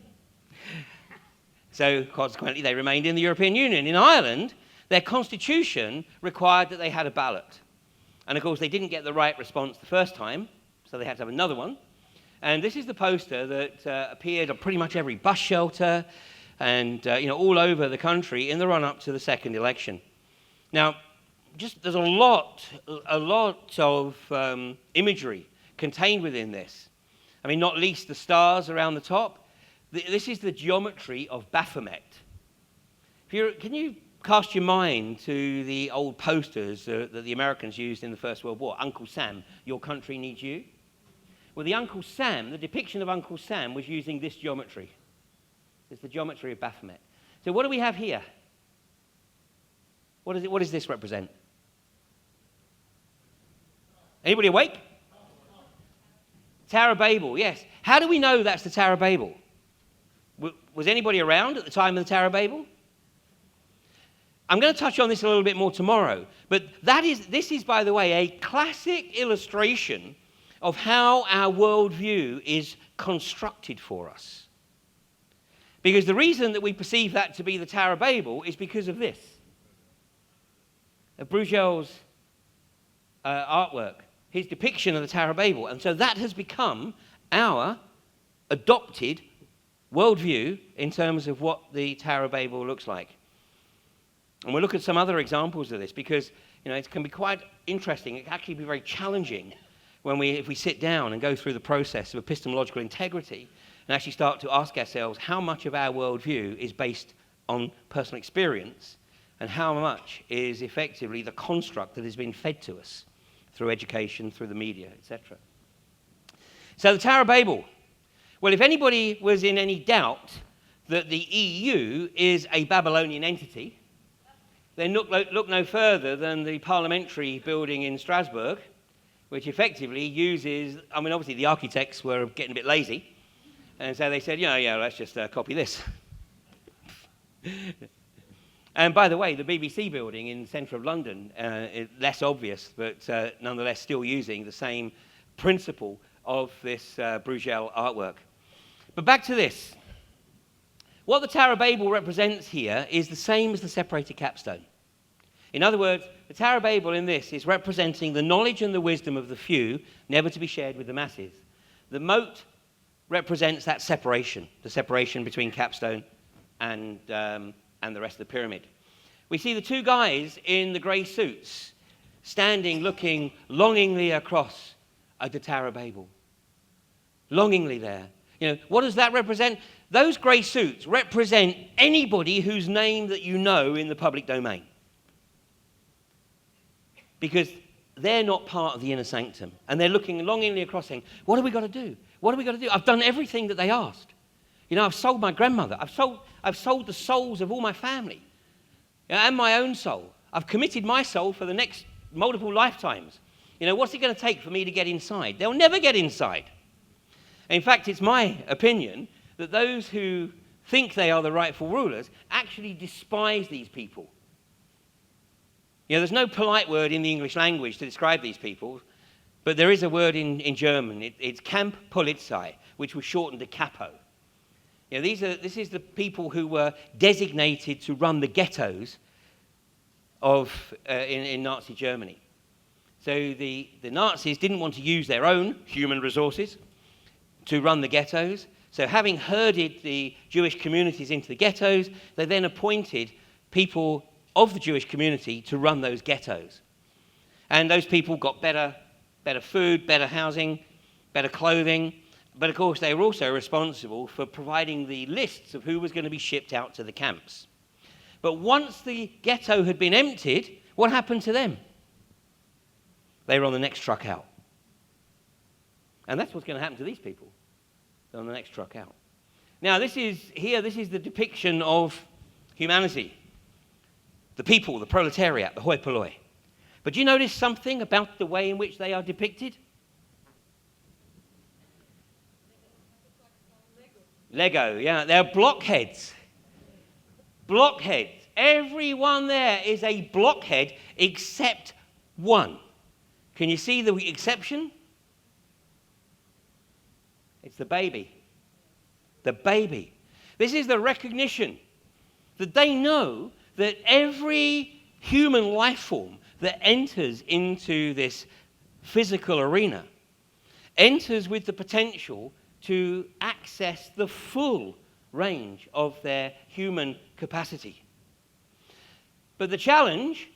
So consequently, they remained in the European Union. In Ireland, their constitution required that they had a ballot. And of course, they didn't get the right response the first time, so they had to have another one. And this is the poster that appeared on pretty much every bus shelter and all over the country in the run-up to the second election. Now, there's a lot of imagery contained within this. I mean, not least the stars around the top. This is the geometry of Baphomet. Can you cast your mind to the old posters that the Americans used in the First World War? Uncle Sam, your country needs you. Well, the depiction of Uncle Sam was using this geometry. It's the geometry of Baphomet. So what do we have here? What does this represent? Anybody awake? Tower of Babel, yes. How do we know that's the Tower of Babel? Was anybody around at the time of the Tower of Babel? I'm going to touch on this a little bit more tomorrow, but this is, by the way, a classic illustration of how our worldview is constructed for us. Because the reason that we perceive that to be the Tower of Babel is because of this. Bruegel's artwork, his depiction of the Tower of Babel. And so that has become our adopted worldview in terms of what the Tower of Babel looks like. And we'll look at some other examples of this because, it can be quite interesting. It can actually be very challenging if we sit down and go through the process of epistemological integrity and actually start to ask ourselves how much of our worldview is based on personal experience and how much is effectively the construct that has been fed to us through education, through the media, etc. So the Tower of Babel. Well, if anybody was in any doubt that the EU is a Babylonian entity, then look no further than the parliamentary building in Strasbourg, which effectively uses, obviously the architects were getting a bit lazy, and so they said, let's just copy this. And by the way, the BBC building in the centre of London, is less obvious, but nonetheless still using the same principle of this Bruegel artwork. But back to this. What the Tower of Babel represents here is the same as the separated capstone. In other words, the Tower of Babel in this is representing the knowledge and the wisdom of the few, never to be shared with the masses. The moat represents that separation, the separation between capstone and the rest of the pyramid. We see the two guys in the grey suits standing, looking longingly across at the Tower of Babel. Longingly there. What does that represent? Those grey suits represent anybody whose name that you know in the public domain. Because they're not part of the inner sanctum. And they're looking longingly across saying, what have we got to do? What have we got to do? I've done everything that they asked. I've sold my grandmother. I've sold the souls of all my family. And my own soul. I've committed my soul for the next multiple lifetimes. What's it going to take for me to get inside? They'll never get inside. In fact, it's my opinion that those who think they are the rightful rulers actually despise these people. There's no polite word in the English language to describe these people, but there is a word in German. It's Kampfpolizei, which was shortened to capo. This is the people who were designated to run the ghettos in Nazi Germany. So the Nazis didn't want to use their own human resources to run the ghettos. So having herded the Jewish communities into the ghettos, they then appointed people of the Jewish community to run those ghettos. And those people got better food, better housing, better clothing. But of course, they were also responsible for providing the lists of who was going to be shipped out to the camps. But once the ghetto had been emptied, what happened to them? They were on the next truck out. And that's what's going to happen to these people. They're on the next truck out. Now, this is the depiction of humanity. The people, the proletariat, the hoi polloi. But do you notice something about the way in which they are depicted? Lego, yeah. They're blockheads. Blockheads. Everyone there is a blockhead except one. Can you see the exception? It's the baby. The baby. This is the recognition that they know that every human life form that enters into this physical arena enters with the potential to access the full range of their human capacity. But the challenge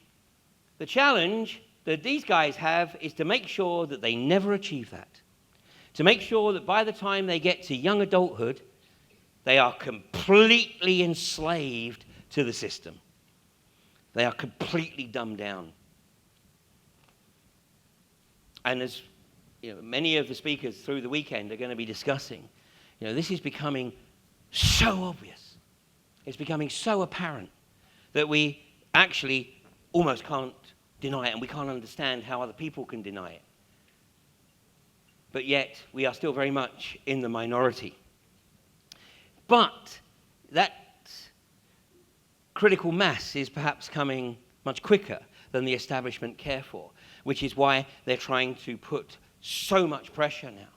The challenge that these guys have is to make sure that they never achieve that. To make sure that by the time they get to young adulthood, they are completely enslaved to the system. They are completely dumbed down. And as many of the speakers through the weekend are going to be discussing, this is becoming so obvious. It's becoming so apparent that we actually almost can't deny it, and we can't understand how other people can deny it. But yet, we are still very much in the minority. But that critical mass is perhaps coming much quicker than the establishment care for, which is why they're trying to put so much pressure now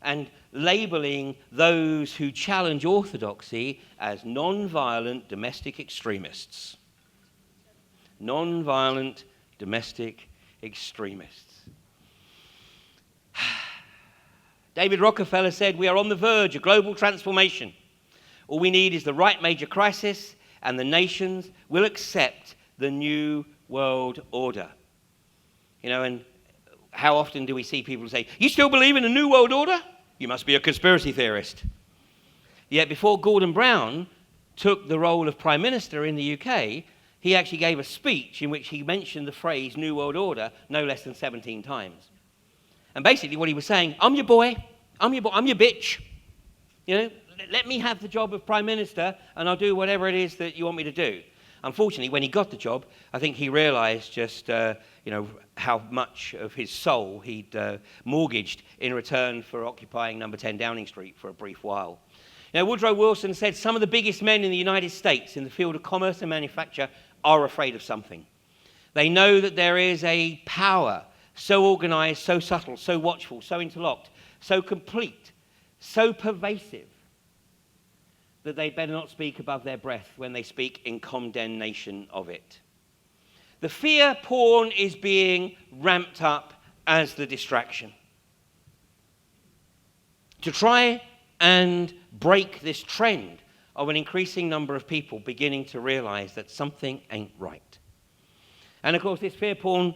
and labeling those who challenge orthodoxy as non-violent domestic extremists. Non-violent domestic extremists. David Rockefeller said, "We are on the verge of global transformation. All we need is the right major crisis, and the nations will accept the new world order." And how often do we see people say, "You still believe in a new world order? You must be a conspiracy theorist." Yet before Gordon Brown took the role of Prime Minister in the UK, he actually gave a speech in which he mentioned the phrase New World Order no less than 17 times. And basically what he was saying, I'm your boy, I'm your bitch. Let me have the job of Prime Minister and I'll do whatever it is that you want me to do. Unfortunately, when he got the job, I think he realized just, how much of his soul he'd mortgaged in return for occupying number 10 Downing Street for a brief while. Woodrow Wilson said some of the biggest men in the United States in the field of commerce and manufacture are afraid of something. They know that there is a power so organized, so subtle, so watchful, so interlocked, so complete, so pervasive, that they'd better not speak above their breath when they speak in condemnation of it. The fear porn is being ramped up as the distraction. To try and break this trend of an increasing number of people beginning to realize that something ain't right. And of course, this fear porn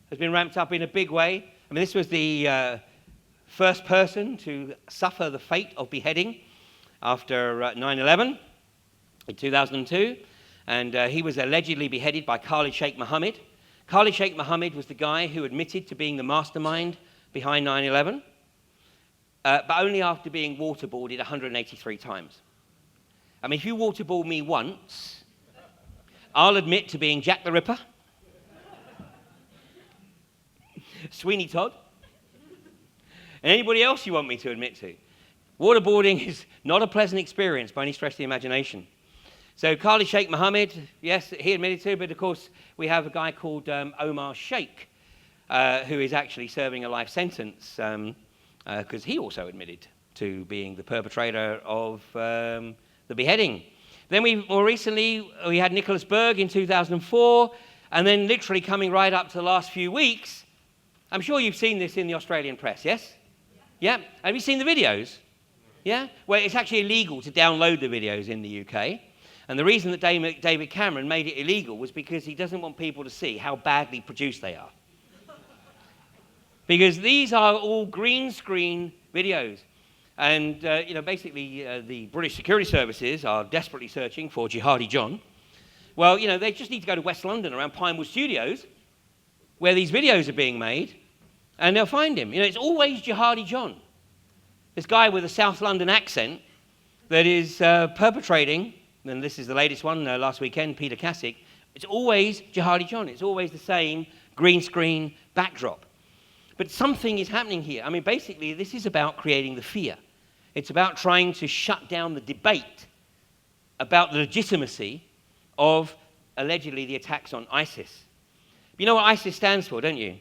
has been ramped up in a big way. This was the first person to suffer the fate of beheading after 9/11 in 2002. And he was allegedly beheaded by Khalid Sheikh Mohammed. Khalid Sheikh Mohammed was the guy who admitted to being the mastermind behind 9/11. But only after being waterboarded 183 times. If you waterboard me once, I'll admit to being Jack the Ripper, Sweeney Todd, and anybody else you want me to admit to. Waterboarding is not a pleasant experience by any stretch of the imagination. So Khalid Sheikh Mohammed, yes, he admitted to, but of course we have a guy called Omar Sheikh, who is actually serving a life sentence, because he also admitted to being the perpetrator of the beheading. Then more recently, we had Nicholas Berg in 2004, and then literally coming right up to the last few weeks, I'm sure you've seen this in the Australian press, yes? Yeah? Have you seen the videos? Yeah? Well, it's actually illegal to download the videos in the UK, and the reason that David Cameron made it illegal was because he doesn't want people to see how badly produced they are. Because these are all green screen videos. And, basically the British security services are desperately searching for Jihadi John. Well, they just need to go to West London around Pinewood Studios, where these videos are being made, and they'll find him. It's always Jihadi John. This guy with a South London accent that is perpetrating, and this is the latest one last weekend, Peter Cassick, it's always Jihadi John. It's always the same green screen backdrop. But something is happening here. Basically, this is about creating the fear. It's about trying to shut down the debate about the legitimacy of, allegedly, the attacks on ISIS. You know what ISIS stands for, don't you?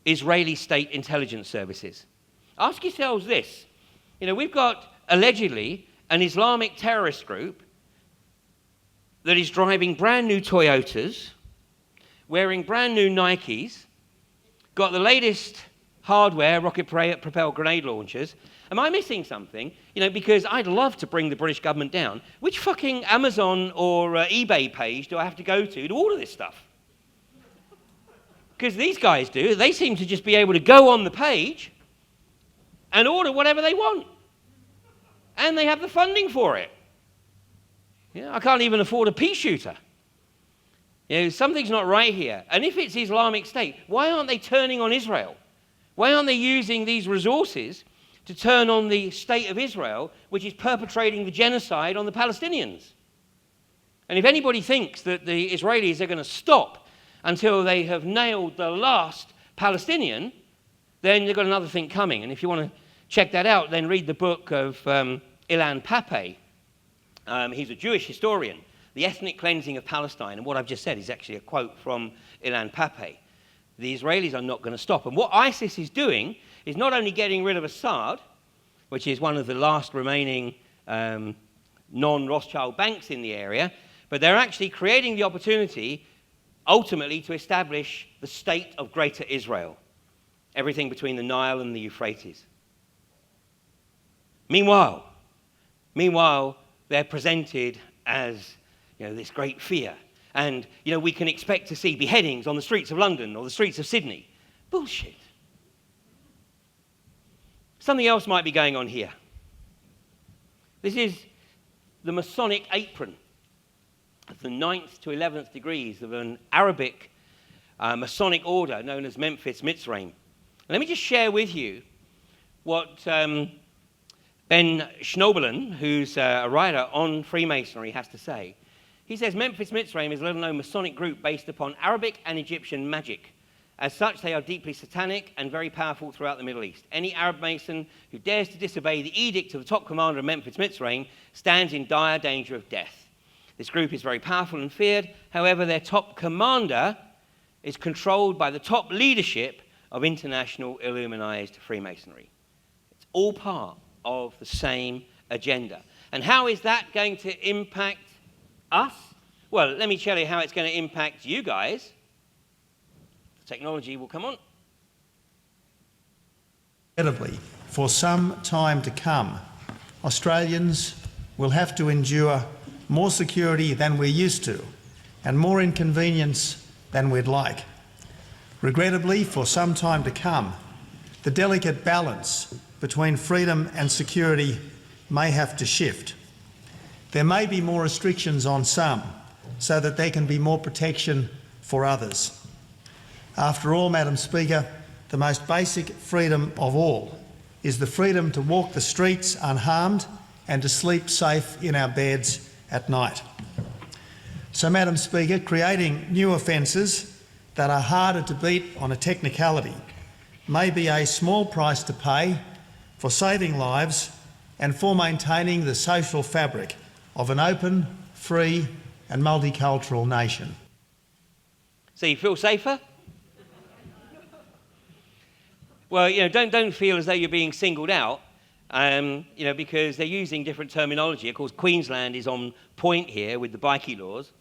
Israeli State Intelligence Services. Ask yourselves this. We've got, allegedly, an Islamic terrorist group that is driving brand new Toyotas, wearing brand new Nikes, got the latest hardware, rocket-propelled grenade launchers. Am I missing something? Because I'd love to bring the British government down. Which fucking Amazon or eBay page do I have to go to order this stuff? Because these guys do. They seem to just be able to go on the page and order whatever they want. And they have the funding for it. I can't even afford a pea shooter. Something's not right here. And if it's Islamic State, why aren't they turning on Israel? Why aren't they using these resources to turn on the state of Israel, which is perpetrating the genocide on the Palestinians? And if anybody thinks that the Israelis are going to stop until they have nailed the last Palestinian, then they've got another thing coming. And if you want to check that out, then read the book of Ilan Pappé. He's a Jewish historian, The Ethnic Cleansing of Palestine. And what I've just said is actually a quote from Ilan Pappé. The Israelis are not going to stop. And what ISIS is doing is not only getting rid of Assad, which is one of the last remaining non-Rothschild banks in the area, but they're actually creating the opportunity ultimately to establish the state of Greater Israel, everything between the Nile and the Euphrates. Meanwhile, they're presented as this great fear. And, we can expect to see beheadings on the streets of London or the streets of Sydney. Bullshit. Something else might be going on here. This is the Masonic apron, the 9th to 11th degrees of an Arabic Masonic order known as Memphis Mitzrayim. Let me just share with you what Ben Schnoebelen, who's a writer on Freemasonry, has to say. He says Memphis Mitzrayim is a little-known Masonic group based upon Arabic and Egyptian magic. As such, they are deeply satanic and very powerful throughout the Middle East. Any Arab Mason who dares to disobey the edict of the top commander of Memphis Mitzrayim stands in dire danger of death. This group is very powerful and feared. However, their top commander is controlled by the top leadership of international Illuminized Freemasonry. It's all part of the same agenda. And how is that going to impact us? Well, let me tell you how it's going to impact you guys. The technology will come on. Incredibly, for some time to come, Australians will have to endure more security than we're used to and more inconvenience than we'd like. Regrettably, for some time to come, the delicate balance between freedom and security may have to shift. There may be more restrictions on some so that there can be more protection for others. After all, Madam Speaker, the most basic freedom of all is the freedom to walk the streets unharmed and to sleep safe in our beds at night. So, Madam Speaker, creating new offences that are harder to beat on a technicality may be a small price to pay for saving lives and for maintaining the social fabric of an open, free and multicultural nation. So you feel safer? Well, don't feel as though you're being singled out, because they're using different terminology. Of course, Queensland is on point here with the bikie laws.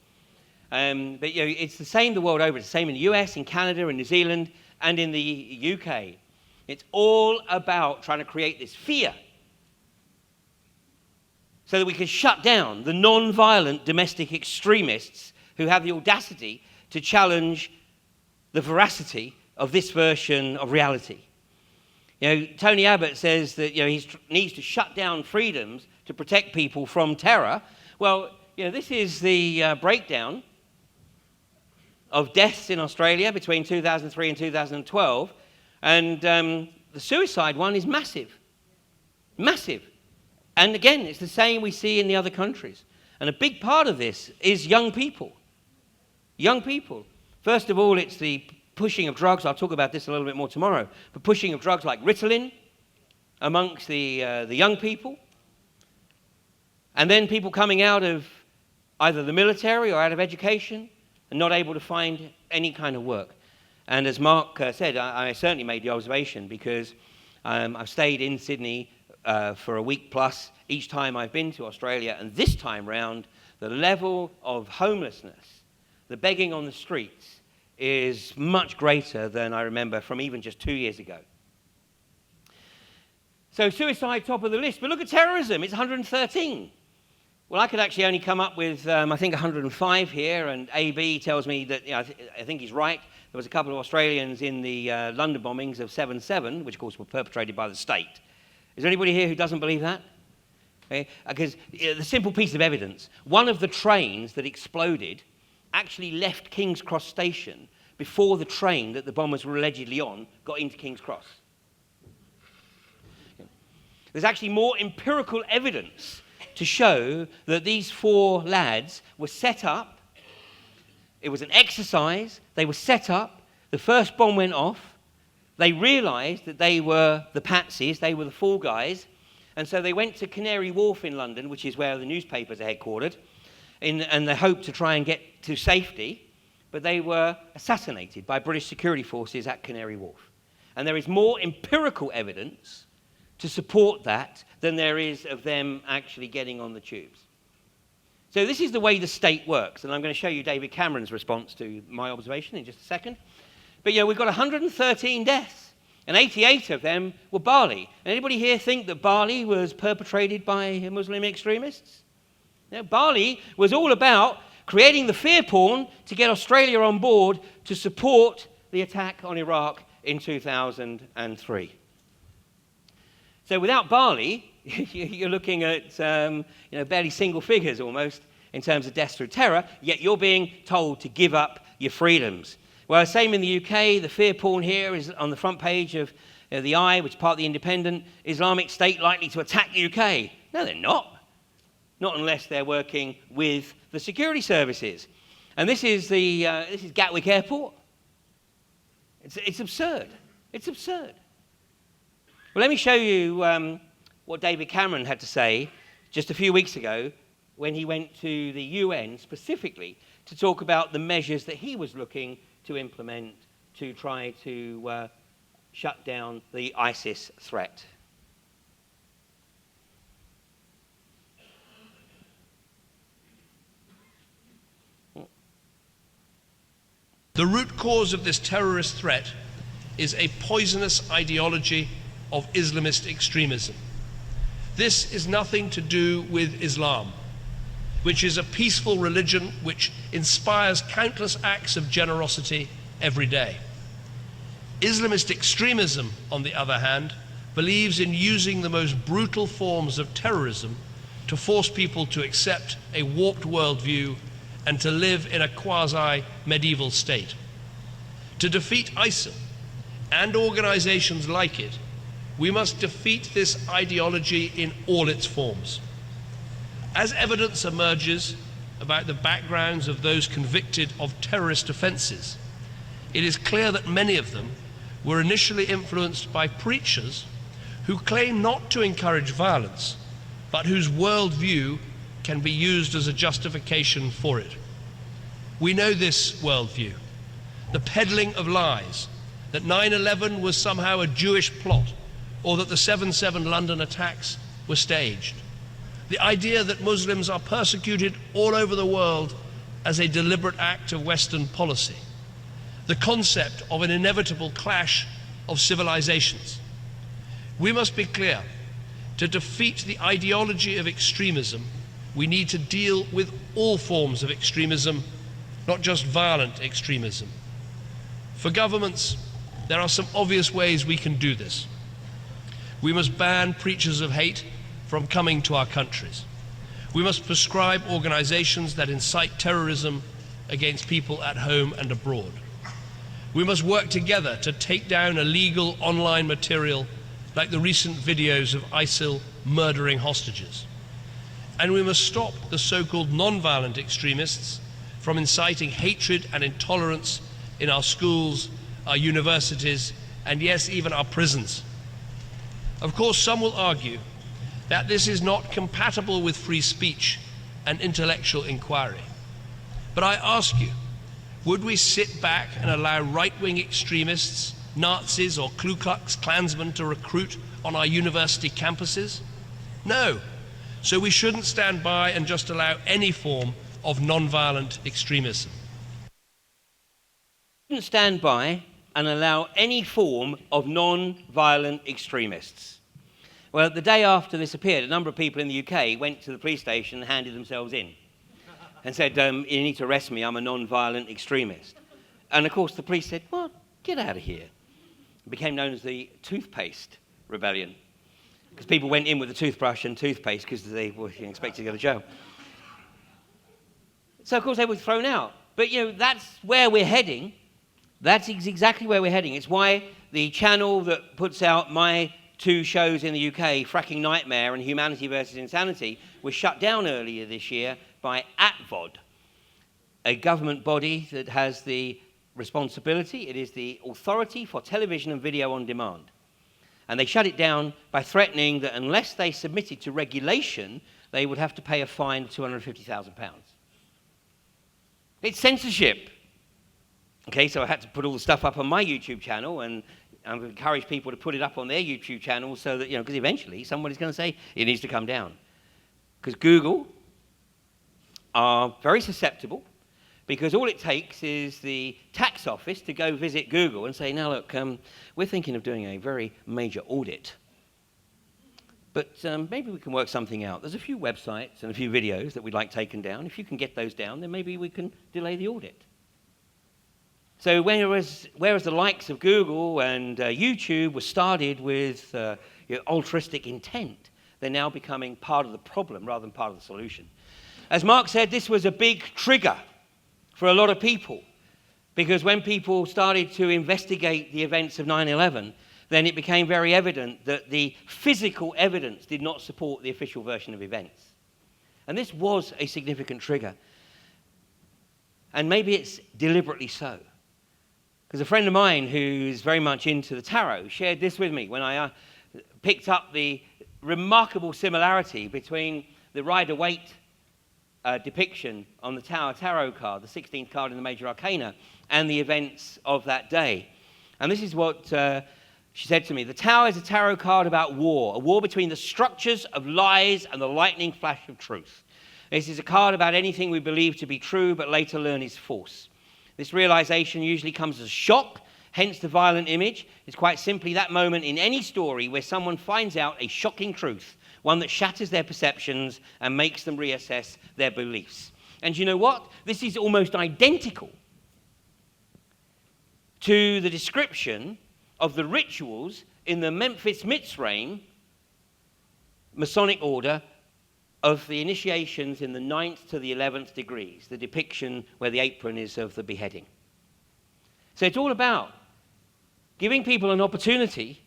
But it's the same the world over. It's the same in the US, in Canada, in New Zealand, and in the UK. It's all about trying to create this fear so that we can shut down the non-violent domestic extremists who have the audacity to challenge the veracity of this version of reality. Tony Abbott says that he needs to shut down freedoms to protect people from terror. Well, this is the breakdown of deaths in Australia between 2003 and 2012, and the suicide one is massive. Massive. And again, it's the same we see in the other countries. And a big part of this is young people. Young people. First of all, it's the pushing of drugs. I'll talk about this a little bit more tomorrow. But pushing of drugs like Ritalin amongst the young people. And then people coming out of either the military or out of education and not able to find any kind of work. And as Mark said, I certainly made the observation because I've stayed in Sydney for a week plus each time I've been to Australia, and this time round, the level of homelessness, the begging on the streets, is much greater than I remember from even just 2 years ago. So suicide, top of the list. But look at terrorism, it's 113. Well, I could actually only come up with, I think, 105 here, and AB tells me that, I think he's right. There was a couple of Australians in the London bombings of 7/7, which, of course, were perpetrated by the state. Is there anybody here who doesn't believe that? Okay? Because the simple piece of evidence, one of the trains that exploded actually left King's Cross Station before the train that the bombers were allegedly on got into King's Cross. There's actually more empirical evidence to show that these 4 lads were set up. It was an exercise. They were set up. The first bomb went off. They realised that they were the patsies. They were the fall guys. And so they went to Canary Wharf in London, which is where the newspapers are headquartered, and they hoped to try and get to safety. But they were assassinated by British security forces at Canary Wharf. And there is more empirical evidence to support that than there is of them actually getting on the tubes. So this is the way the state works, and I'm going to show you David Cameron's response to my observation in just a second. But we've got 113 deaths, and 88 of them were Bali. Anybody here think that Bali was perpetrated by Muslim extremists? Bali was all about creating the fear porn to get Australia on board to support the attack on Iraq in 2003. So without Bali, you're looking at barely single figures almost in terms of deaths through terror, yet you're being told to give up your freedoms. Well, same in the UK. The fear porn here is on the front page of the Eye, which is part of the Independent. Islamic State likely to attack the UK. No, they're not. Not unless they're working with the security services. And this is Gatwick Airport. It's absurd. It's absurd. Well, let me show you what David Cameron had to say just a few weeks ago when he went to the UN specifically to talk about the measures that he was looking to implement to try to shut down the ISIS threat. The root cause of this terrorist threat is a poisonous ideology of Islamist extremism. This is nothing to do with Islam, which is a peaceful religion which inspires countless acts of generosity every day. Islamist extremism, on the other hand, believes in using the most brutal forms of terrorism to force people to accept a warped worldview and to live in a quasi-medieval state. To defeat ISIL and organizations like it, we must defeat this ideology in all its forms. As evidence emerges about the backgrounds of those convicted of terrorist offenses, it is clear that many of them were initially influenced by preachers who claim not to encourage violence, but whose worldview can be used as a justification for it. We know this worldview, the peddling of lies, that 9/11 was somehow a Jewish plot, or that the 7/7 London attacks were staged. The idea that Muslims are persecuted all over the world as a deliberate act of Western policy. The concept of an inevitable clash of civilizations. We must be clear, to defeat the ideology of extremism, we need to deal with all forms of extremism, not just violent extremism. For governments, there are some obvious ways we can do this. We must ban preachers of hate from coming to our countries. We must prescribe organizations that incite terrorism against people at home and abroad. We must work together to take down illegal online material like the recent videos of ISIL murdering hostages. And we must stop the so-called non-violent extremists from inciting hatred and intolerance in our schools, our universities, and yes, even our prisons. Of course, some will argue that this is not compatible with free speech and intellectual inquiry. But I ask you, would we sit back and allow right-wing extremists, Nazis or Ku Klux Klansmen to recruit on our university campuses? No. So we shouldn't stand by and just allow any form of non-violent extremism. We shouldn't stand by and allow any form of non-violent extremists. Well, the day after this appeared, a number of people in the UK went to the police station and handed themselves in and said, you need to arrest me, I'm a non-violent extremist. And of course the police said, well, get out of here. It became known as the toothpaste rebellion, because people went in with a toothbrush and toothpaste because they were expected to go to jail. So of course they were thrown out. But that's where we're heading. That's exactly where we're heading. It's why the channel that puts out my 2 shows in the UK, Fracking Nightmare and Humanity versus Insanity, was shut down earlier this year by ATVOD, a government body that has the responsibility. It is the Authority for Television and Video on Demand. And they shut it down by threatening that unless they submitted to regulation, they would have to pay a fine of £250,000. It's censorship. Okay, so I had to put all the stuff up on my YouTube channel, and I've encouraged people to put it up on their YouTube channel so that, because eventually somebody's going to say it needs to come down. Because Google are very susceptible, because all it takes is the tax office to go visit Google and say, now look, we're thinking of doing a very major audit, but maybe we can work something out. There's a few websites and a few videos that we'd like taken down. If you can get those down, then maybe we can delay the audit. So whereas the likes of Google and YouTube were started with altruistic intent, they're now becoming part of the problem rather than part of the solution. As Mark said, this was a big trigger for a lot of people, because when people started to investigate the events of 9/11, then it became very evident that the physical evidence did not support the official version of events. And this was a significant trigger. And maybe it's deliberately so. Because a friend of mine who's very much into the tarot shared this with me when I picked up the remarkable similarity between the Rider-Waite depiction on the Tower Tarot card, the 16th card in the Major Arcana, and the events of that day. And this is what she said to me. The Tower is a tarot card about war, a war between the structures of lies and the lightning flash of truth. This is a card about anything we believe to be true but later learn is false. This realization usually comes as a shock, hence the violent image. It's quite simply that moment in any story where someone finds out a shocking truth, one that shatters their perceptions and makes them reassess their beliefs. And you know what? This is almost identical to the description of the rituals in the Memphis Mitzrayim Masonic order of the initiations in the 9th to the 11th degrees, the depiction where the apron is of the beheading. So it's all about giving people an opportunity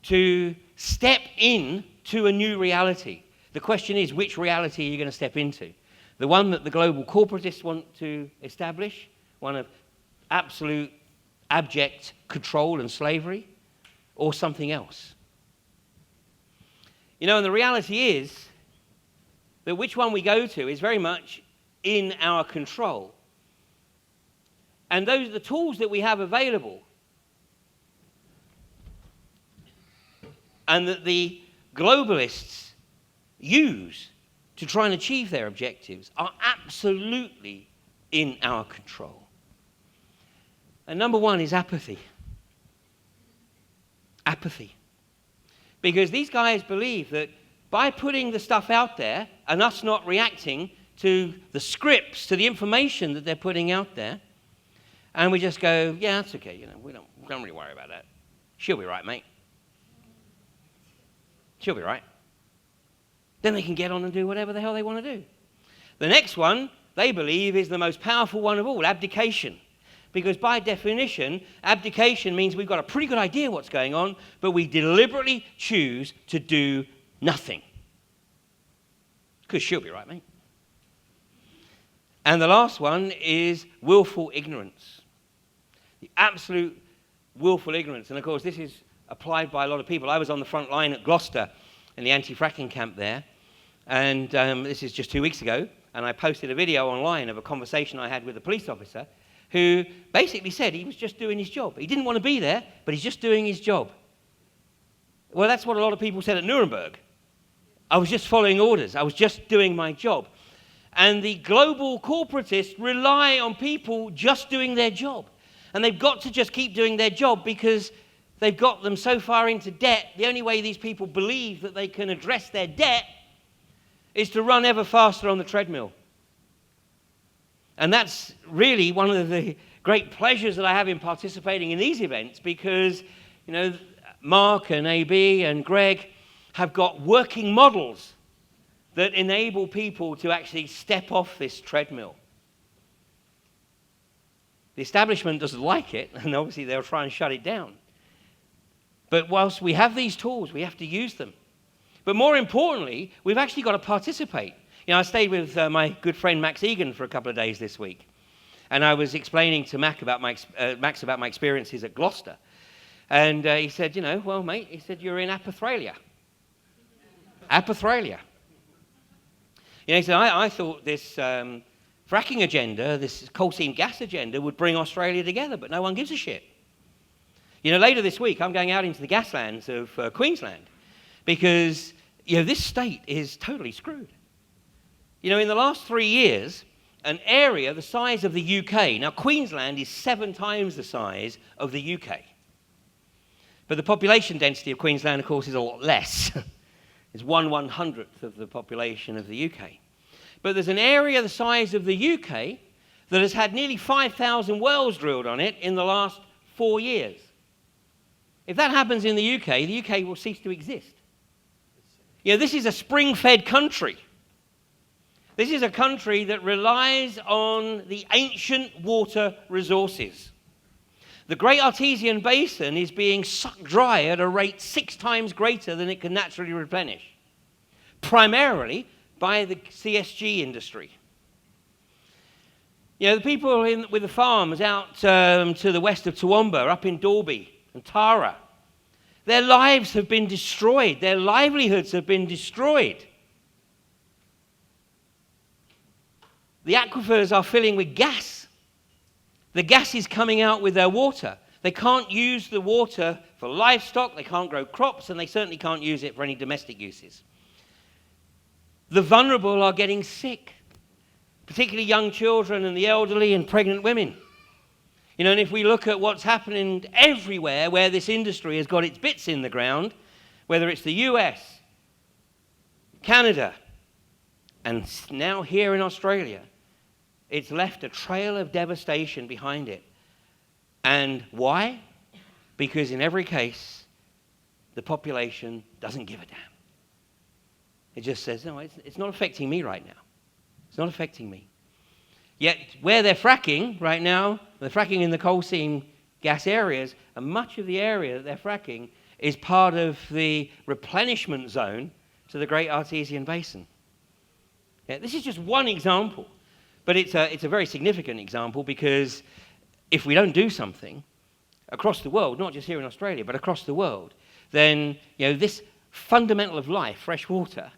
to step in to a new reality. The question is, which reality are you going to step into? The one that the global corporatists want to establish, one of absolute abject control and slavery, or something else? And the reality is that which one we go to is very much in our control. And those are the tools that we have available, and that the globalists use to try and achieve their objectives, are absolutely in our control. And number one is apathy. Apathy. Because these guys believe that by putting the stuff out there and us not reacting to the scripts, to the information that they're putting out there, and we just go, yeah, that's okay, we don't really worry about that. She'll be right, mate. She'll be right. Then they can get on and do whatever the hell they want to do. The next one, they believe, is the most powerful one of all, abdication. Because by definition, abdication means we've got a pretty good idea what's going on, but we deliberately choose to do nothing. Because she'll be right, mate. And the last one is willful ignorance. The absolute willful ignorance. And of course, this is applied by a lot of people. I was on the front line at Gloucester in the anti-fracking camp there. And this is just 2 weeks ago. And I posted a video online of a conversation I had with a police officer who basically said he was just doing his job. He didn't want to be there, but he's just doing his job. Well, that's what a lot of people said at Nuremberg. I was just following orders. I was just doing my job. And the global corporatists rely on people just doing their job. And they've got to just keep doing their job because they've got them so far into debt, the only way these people believe that they can address their debt is to run ever faster on the treadmill. And that's really one of the great pleasures that I have in participating in these events, because, you know, Mark and AB and Greg have got working models that enable people to actually step off this treadmill. The establishment doesn't like it, and obviously they'll try and shut it down. But whilst we have these tools, we have to use them. But more importantly, we've actually got to participate. You know, I stayed with my good friend Max Egan for a couple of days this week, and I was explaining to Max about my experiences at Gloucester. And he said, you know, well, mate, he said, you're in Apathralia. Apathralia. You know, he said, I thought this fracking agenda, this coal seam gas agenda would bring Australia together, but no one gives a shit. You know, later this week, I'm going out into the gaslands of Queensland because, you know, this state is totally screwed. You know, in the last 3 years, an area the size of the UK, now Queensland is 7 times the size of the UK. But the population density of Queensland, of course, is a lot less. It's 1/100th of the population of the UK. But there's an area the size of the UK that has had nearly 5,000 wells drilled on it in the last 4 years. If that happens in the UK will cease to exist. You know, this is a spring-fed country. This is a country that relies on the ancient water resources. The Great Artesian Basin is being sucked dry at a rate 6 times greater than it can naturally replenish, primarily by the CSG industry. You know, the people with the farms out to the west of Toowoomba, up in Dalby and Tara, their lives have been destroyed. Their livelihoods have been destroyed. The aquifers are filling with gas. The gas is coming out with their water. They can't use the water for livestock, they can't grow crops, and they certainly can't use it for any domestic uses. The vulnerable are getting sick, particularly young children and the elderly and pregnant women. You know, and if we look at what's happening everywhere where this industry has got its bits in the ground, whether it's the US, Canada, and now here in Australia, it's left a trail of devastation behind it. And why? Because in every case, the population doesn't give a damn. It just says, no, it's not affecting me right now. It's not affecting me. Yet where they're fracking right now, they're fracking in the coal seam gas areas, and much of the area that they're fracking is part of the replenishment zone to the Great Artesian Basin. Yeah, this is just one example, but it's a very significant example, because if we don't do something across the world, not just here in Australia, but across the world, then, you know, this fundamental of life, fresh water,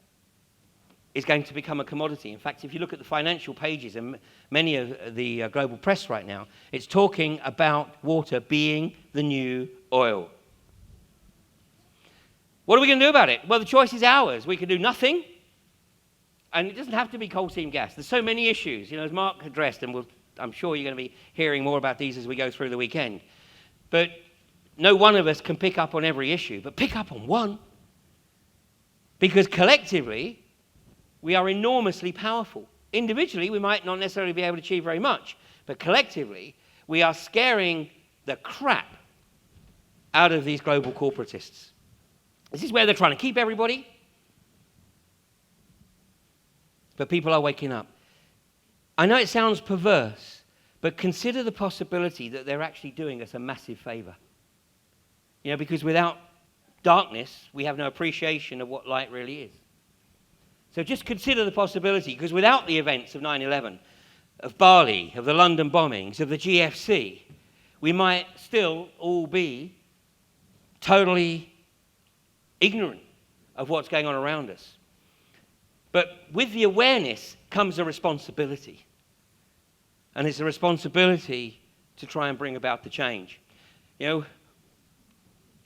is going to become a commodity. In fact, if you look at the financial pages and many of the global press right now, it's talking about water being the new oil. What are we going to do about it? Well, the choice is ours. We can do nothing, and it doesn't have to be coal seam gas. There's so many issues, you know, as Mark addressed, and I'm sure you're going to be hearing more about these as we go through the weekend. But no one of us can pick up on every issue, but pick up on one. Because collectively, we are enormously powerful. Individually, we might not necessarily be able to achieve very much, but collectively, we are scaring the crap out of these global corporatists. This is where they're trying to keep everybody, but people are waking up. I know it sounds perverse, but consider the possibility that they're actually doing us a massive favor. You know, because without darkness, we have no appreciation of what light really is. So just consider the possibility, because without the events of 9/11, of Bali, of the London bombings, of the GFC, we might still all be totally ignorant of what's going on around us. But with the awareness comes a responsibility. And it's a responsibility to try and bring about the change. You know,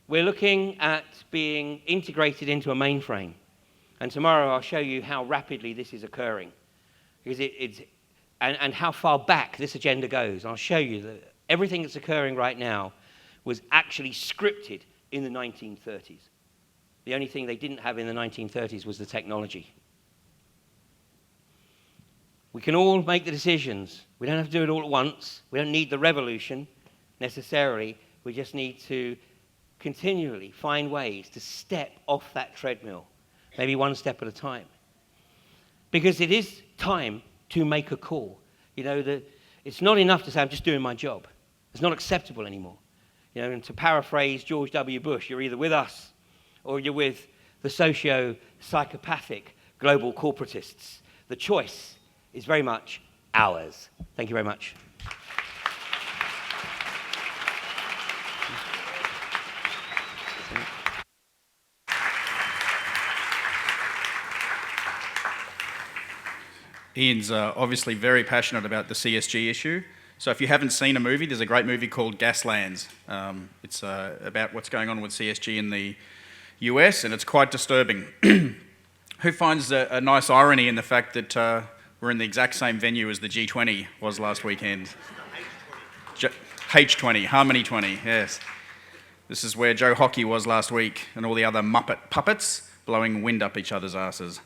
we're looking at being integrated into a mainframe. And tomorrow I'll show you how rapidly this is occurring, because and how far back this agenda goes. I'll show you that everything that's occurring right now was actually scripted in the 1930s. The only thing they didn't have in the 1930s was the technology. We can all make the decisions. We don't have to do it all at once. We don't need the revolution necessarily. We just need to continually find ways to step off that treadmill, maybe one step at a time. Because it is time to make a call. You know, it's not enough to say, I'm just doing my job. It's not acceptable anymore. You know, and to paraphrase George W. Bush, you're either with us or you're with the socio-psychopathic global corporatists. The choice is very much ours. Thank you very much. Ian's obviously very passionate about the CSG issue. So if you haven't seen a movie, there's a great movie called Gaslands. It's about what's going on with CSG in the US, and it's quite disturbing. Who finds a nice irony in the fact that we're in the exact same venue as the G20 was last weekend? H20, Harmony 20, yes. This is where Joe Hockey was last week, and all the other Muppet puppets blowing wind up each other's asses.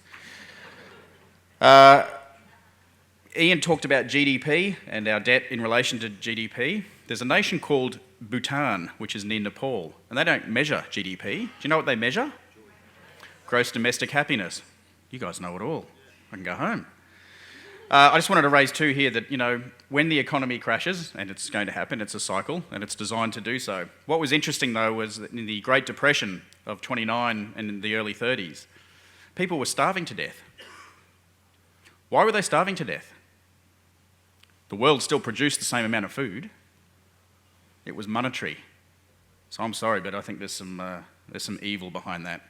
Ian talked about GDP and our debt in relation to GDP. There's a nation called Bhutan, which is near Nepal, and they don't measure GDP. Do you know what they measure? Gross domestic happiness. You guys know it all. I can go home. I just wanted to raise two here that, you know, when the economy crashes, and it's going to happen, it's a cycle, and it's designed to do so. What was interesting, though, was that in the Great Depression of 29 and in the early 30s, people were starving to death. Why were they starving to death? The world still produced the same amount of food. It was monetary. So I'm sorry, but I think there's some evil behind that.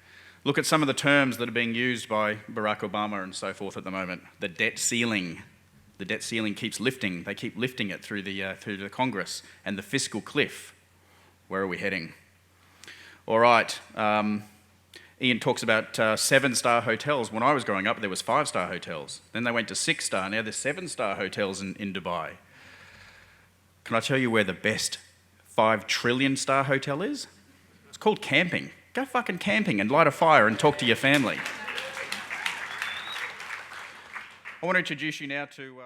Look at some of the terms that are being used by Barack Obama and so forth at the moment. The debt ceiling. The debt ceiling keeps lifting. They keep lifting it through the Congress. And the fiscal cliff. Where are we heading? All right. Ian talks about 7-star hotels. When I was growing up, there was 5-star hotels. Then they went to 6-star. Now there's 7-star hotels in Dubai. Can I tell you where the best 5 trillion star hotel is? It's called camping. Go fucking camping and light a fire and talk to your family. I want to introduce you now to...